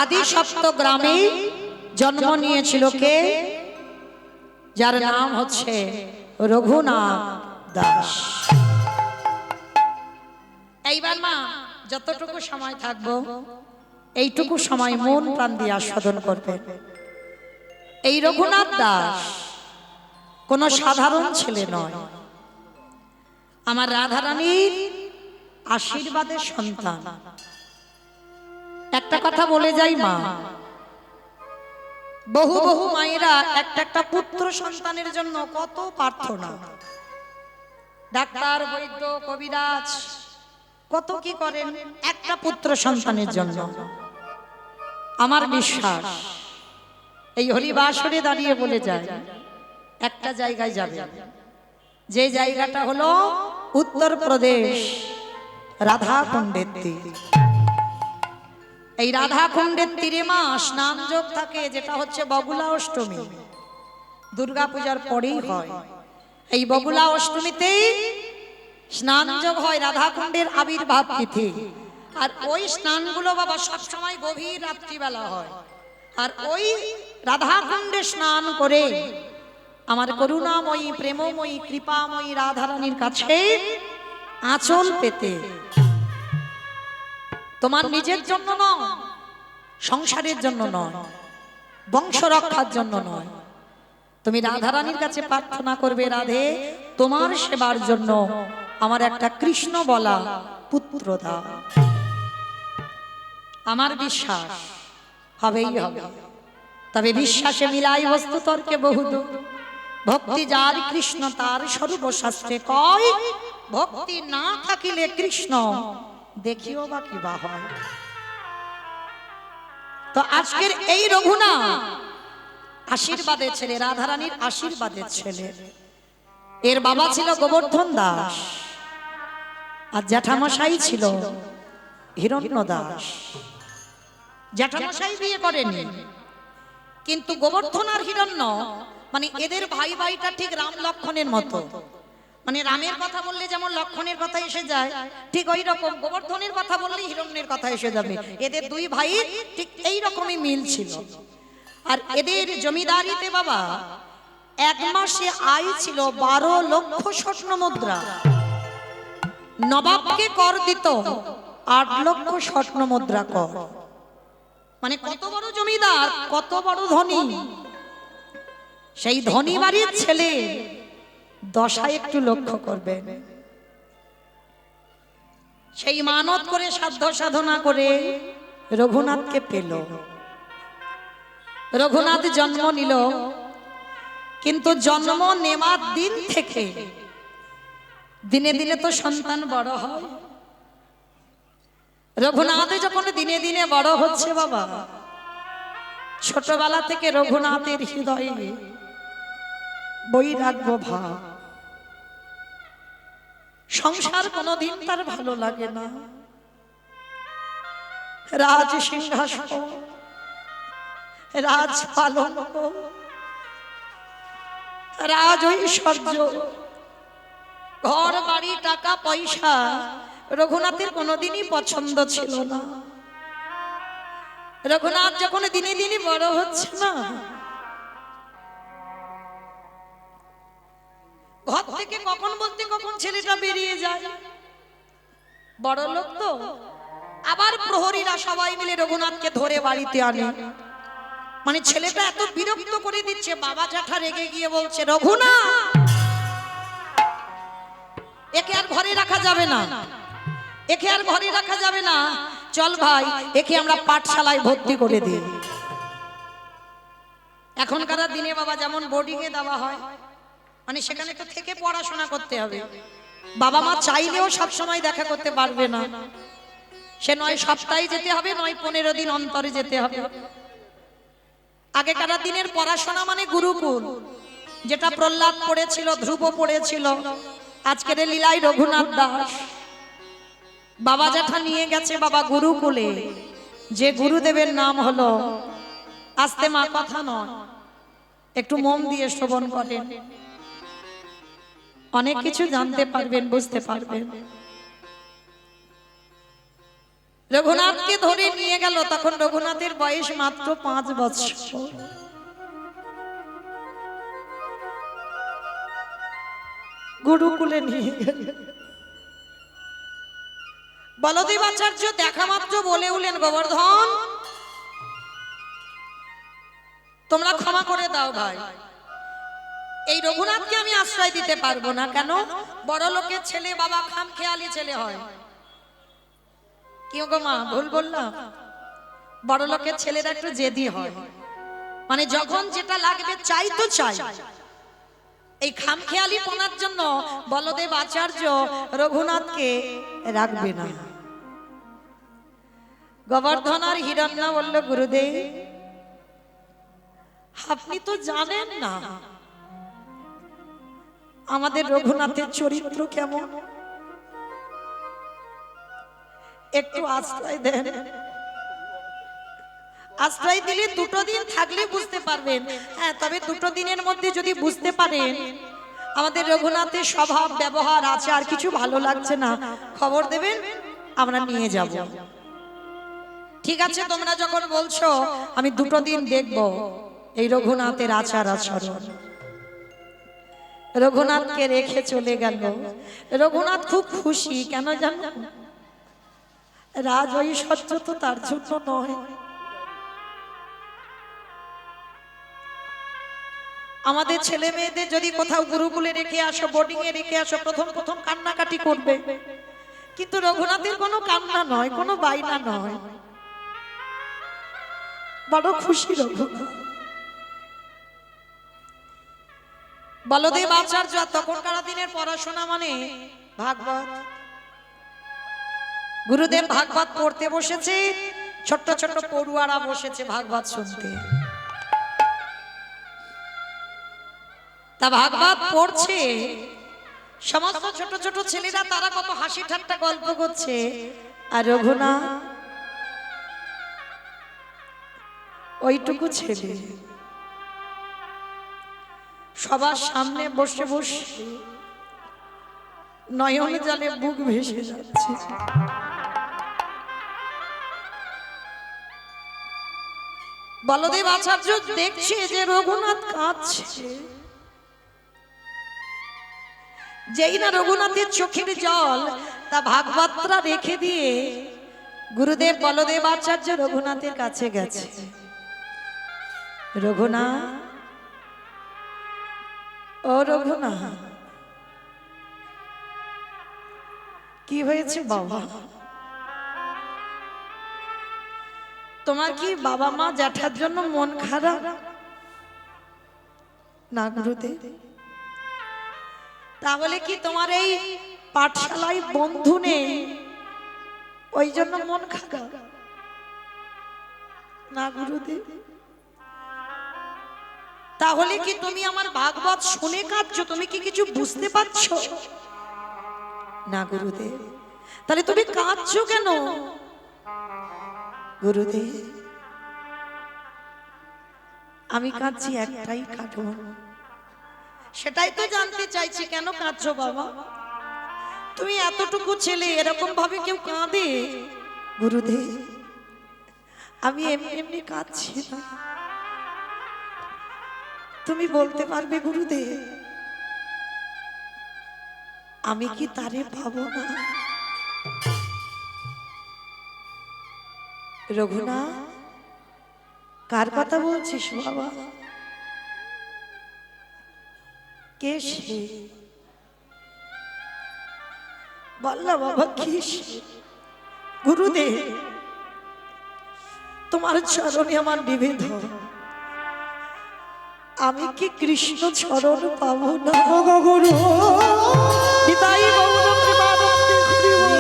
আদি সপ্তগ্রামে জন্ম নিয়েছিল কে যার নাম হচ্ছে রঘুনাথ দাস এইবার মা যতটুকু সময় থাকবো এইটুকু সময় মন প্রাণ দিয়ে আস্বাদন করবে এই রঘুনাথ দাস কোনো সাধারণ ছেলে নয় আমার রাধারানীর আশীর্বাদের সন্তান একটা কথা বলে যাই মা বহু বহু মায়েরা একটা পুত্র সন্তানের জন্য কত প্রার্থনা ডাক্তার বৈদ্য কবিরাজ কত কি করেন একটা পুত্র সন্তানের জন্য আমার বিশ্বাস এই হরিবাসরে দাঁড়িয়ে বলে যায় একটা জায়গায় যাবে যে জায়গাটা হলো উত্তরপ্রদেশ রাধাকুণ্ডের তীর এই রাধাকুণ্ডের তীরে মা স্নান যোগ থাকে যেটা হচ্ছে বগুলা অষ্টমী দুর্গাপূজার পরেই হয় এই বগুলা অষ্টমীতেই স্নান যোগ হয় রাধাকুণ্ডের আবির্ভাব তিথি আর ওই স্নানগুলো বাবা সবসময় গভীর রাত্রিবেলা হয় আর ওই রাধাকুণ্ডে স্নান করে আমার করুণাময়ী প্রেমময়ী কৃপাময়ী রাধারানীর কাছে আঁচল পেতে তোমার নিজের জন্য নয় সংসারের জন্য নয় বংশ রক্ষার জন্য নয় তুমি রাধারানীর কাছে প্রার্থনা করবে রাধে তোমার সেবার জন্য আমার একটা কৃষ্ণ বলা পুত্র দাও আমার বিশ্বাস হবেই হবে তবে বিশ্বাসে মিলাই বস্তু তর্কে বহুদূর ভক্তি যার কৃষ্ণ তার সর্বশাস্ত্রে কয় ভক্তি না থাকিলে কৃষ্ণ দেখিও বা কি বা হয় তো আজকের এই রঘুনাথ আশীর্বাদের ছেলে রাধারানীর আশীর্বাদের ছেলে এর বাবা ছিল গোবর্ধন দাস আর জ্যাঠামশাই ছিল হিরণ্য দাস জ্যাঠামশাই বিয়ে করেনি কিন্তু গোবর্ধন আর হিরণ্য মানে এদের ভাই ভাইটা ঠিক রাম লক্ষণের মতো মানে রামের কথা বললে যেমন লক্ষণের কথা এসে যায় ঠিক ওই রকম গোবর্ধনের কথা বললে হিরণ্যের কথা এসে যাবে এদের দুই ভাই ঠিক এই রকমই মিল ছিল আর এদের জমিদারিতে বাবা এক মাসে আয় ছিল 12 লক্ষ স্বর্ণ মুদ্রা নবাবকে কর দিত 8 লক্ষ স্বর্ণ মুদ্রা কর মানে কত বড় জমিদার, কত বড় ধনী, সেই ধনী বাড়ির ছেলে দশা একটু লক্ষ্য করবেন। সেই মানত করে সাধ্য সাধনা করে রঘুনাথকে পেল, রঘুনাথ জন্ম নিল। কিন্তু জন্ম নেওয়ার দিন থেকে দিনে দিনে তো সন্তান বড় হয়। রঘুনাথ যখন দিনে দিনে বড় হচ্ছে বাবা, ছোটবেলা থেকে রঘুনাথের হৃদয়ে বৈরাগ্য ভাব, সংসার কোনোদিন তার ভালো লাগে না। রাজ সিংহাসন, রাজ পালঙ্ক, রাজ ঐশ্বর্য, ঘর বাড়ি টাকা পয়সা রঘুনাথের কোনোদিনই পছন্দ ছিল না। রঘুনাথ যখন দিনে দিনে বড় হচ্ছে না, ঘর থেকে কখন বলতে কখন ছেলেটা বেরিয়ে যায়। বড় লোক তো, আবার প্রহরীরা সবাই মিলে রঘুনাথকে ধরে বাড়িতে আনে। মানে ছেলেটা এত বিরক্ত করে দিচ্ছে, বাবা জ্যাঠা রেগে গিয়ে বলছে, রঘুনাথ একে আর ঘরে রাখা যাবে না, একে আর ঘরে রাখা যাবে না, চল ভাই একে আমরা পাঠশালায় ভর্তি করে দিই। এখনকার দিনে বাবা যেমন বোর্ডিং এ দেওয়া হয়, মানে সেখানে তো থেকে পড়াশোনা করতে হবে। বাবা মা চাইলেও সব সময় দেখা করতে পারবে না, সে নয় সপ্তাহে যেতে হবে, নয় 15 দিন অন্তরে যেতে হবে। আগেকার দিনের পড়াশোনা মানে গুরুকুল, যেটা প্রহ্লাদ পড়েছিল, ধ্রুব পড়েছিল, আজকের লীলায় রঘুনাথ দাস। বাবা জ্যাঠা নিয়ে গেছে বাবা গুরুকুলে, যে গুরুদেবের নাম হলো, আস্তে মা কথা নয়, একটু মন দিয়ে শ্রবণ করেন, অনেক কিছু জানতে পারবেন, বুঝতে পারবেন। রঘুনাথকে ধরে নিয়ে গেল, তখন রঘুনাথের বয়স মাত্র 5 বছর। গুরুকুলে নিয়ে গেল। বলদেব আচার্য দেখা মাত্র বলে উঠলেন, গোবর্ধন তোমরা ক্ষমা করে দাও ভাই, এই রঘুনাথকে আমি আশ্রয় দিতে পারবো না। কেন? বড় লোকের ছেলে বাবা খাম খেয়ালি ছেলে হয়। কি গো মা, ভুল বললাম? বড় লোকের ছেলেরা একটু জেদি হয়, মানে যখন যেটা লাগবে চাই তো চাই। এই খামখেয়ালি পনার জন্য বলদেব আচার্য রঘুনাথকে রাখবে না। গোবর্ধন আর হিরণ্য বলল, গুরুদেব আপনি তো জানেন না আমাদের রঘুনাথের চরিত্র কেমন, একটু আশ্রয় দেন। আশ্রয় দিলে 2 দিন থাকলে বুঝতে পারবেন। হ্যাঁ, তবে 2 দিনের মধ্যে যদি বুঝতে পারেন আমাদের রঘুনাথের স্বভাব ব্যবহার আচার কিছু ভালো লাগছে না, খবর দেবেন, আমরা নিয়ে যাব। ঠিক আছে, তোমরা যখন বলছো আমি 2 দিন দেখব এই রঘুনাথের আচার আচরণ। রঘুনাথকে রেখে চলে গেল। রঘুনাথ খুব খুশি, কেন জানো? রাজ ঐশ্বর্য তো তার জন্য নয়। আমাদের ছেলে মেয়েদের যদি কোথাও গুরুকুলে রেখে আসো, বোর্ডিং এ রেখে আসো, প্রথম প্রথম কান্নাকাটি করবে, কিন্তু রঘুনাথের কোনো কান্না নয়, কোনো বাইনা নয়, বড় খুশি রঘুনাথ। বলদেব আচার্য তখনকার দিনের পড়াশোনা মানে ভাগবত। গুরুদেব ভাগবত পড়তে বসেছে, ছোট্ট ছোট্ট পড়ুয়ারা বসেছে ভাগবত শুনতে। তা ভাগবত পড়ছে, সমস্ত ছোট ছোট ছেলেরা তারা কত হাসি ঠাট্টা গল্প করছে, আর রঘুনাথ ওইটুকু ছেলে সবার সামনে বসে বসে নয়ন জলে বুক ভেসে যাচ্ছে। বলদেব আচার্য দেখছে যে রঘুনাথ কাঁদছে। যেই না রঘুনাথের চোখের জল তা ভাগবতরা রেখে দিয়ে গুরুদেব বলদেব আচার্য রঘুনাথের কাছে গেছে। রঘুনাথ, ও রঘুনাথ, কি হয়েছে বাবা? তোমার কি বাবা মা জ্যাঠার জন্য মন খারাপ? না গুরুদেব, তাহলে কি তোমার এই পাঠশালায় বন্ধু নেই ওই জন্য মন খারাপ? না গুরুদেব, তাহলে কি তুমি আমার ভাগবত শুনে কাঁদছো? তুমি কি কিছু বুঝতে পারছো? না গুরুদেব, তাহলে তুমি কাঁদছো কেন? গুরুদেব, আমি কাঁদছি একটাই কারণ, সেটাই তো জানতে চাইছি, কেন কাঁদছো বাবা? তুমি এতটুকু ছেলে, এরকম ভাবে কেউ কাঁদে? গুরুদেব, আমি এমনি এমনি কাঁদছি না, তুমি বলতে পারবে গুরুদেব আমি কি তারে পাবো না? রঘুনাথ, কার কথা বলছিস বাবা? কে সে? বল না বাবা, কি সে? গুরুদেব, তোমার চরণে আমার নিবেদন, আমি কি কৃষ্ণ চরণ পাবো না? ওগো গুরু পিতাই গৌর প্রেমানন্দে হরি বল।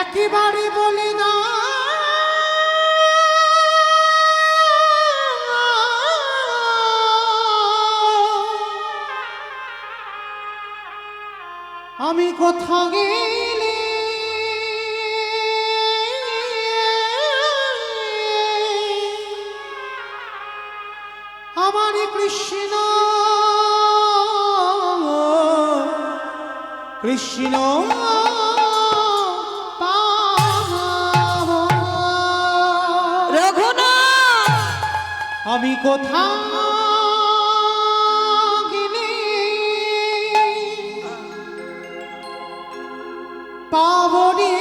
একেবারে বলে না আমি কোথা গেলে আমার কৃষ্ণ কৃষ্ণ পাবো। রঘুনাথ, আমি কোথা গেলে পাবো রে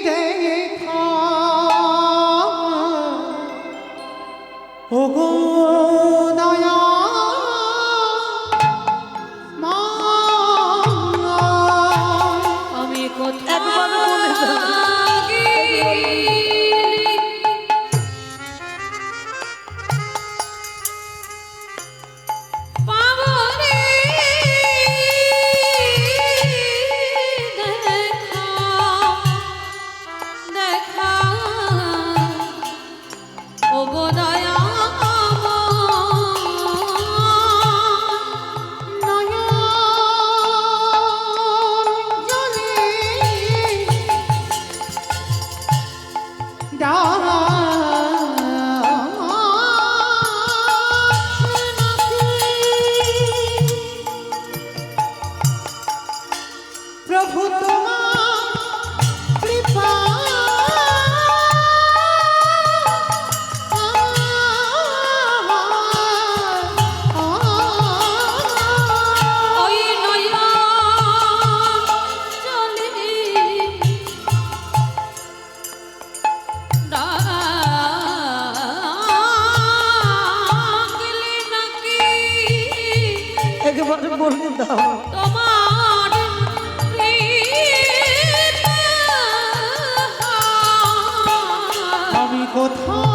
দেখা ওগো দয়া মা। আমি একবার বলে দাও। প্রভু তোমার কৃপা ওই নয়া চলে ডাকলে নাকি একবার বলে দাও। তোমার আমি কোথা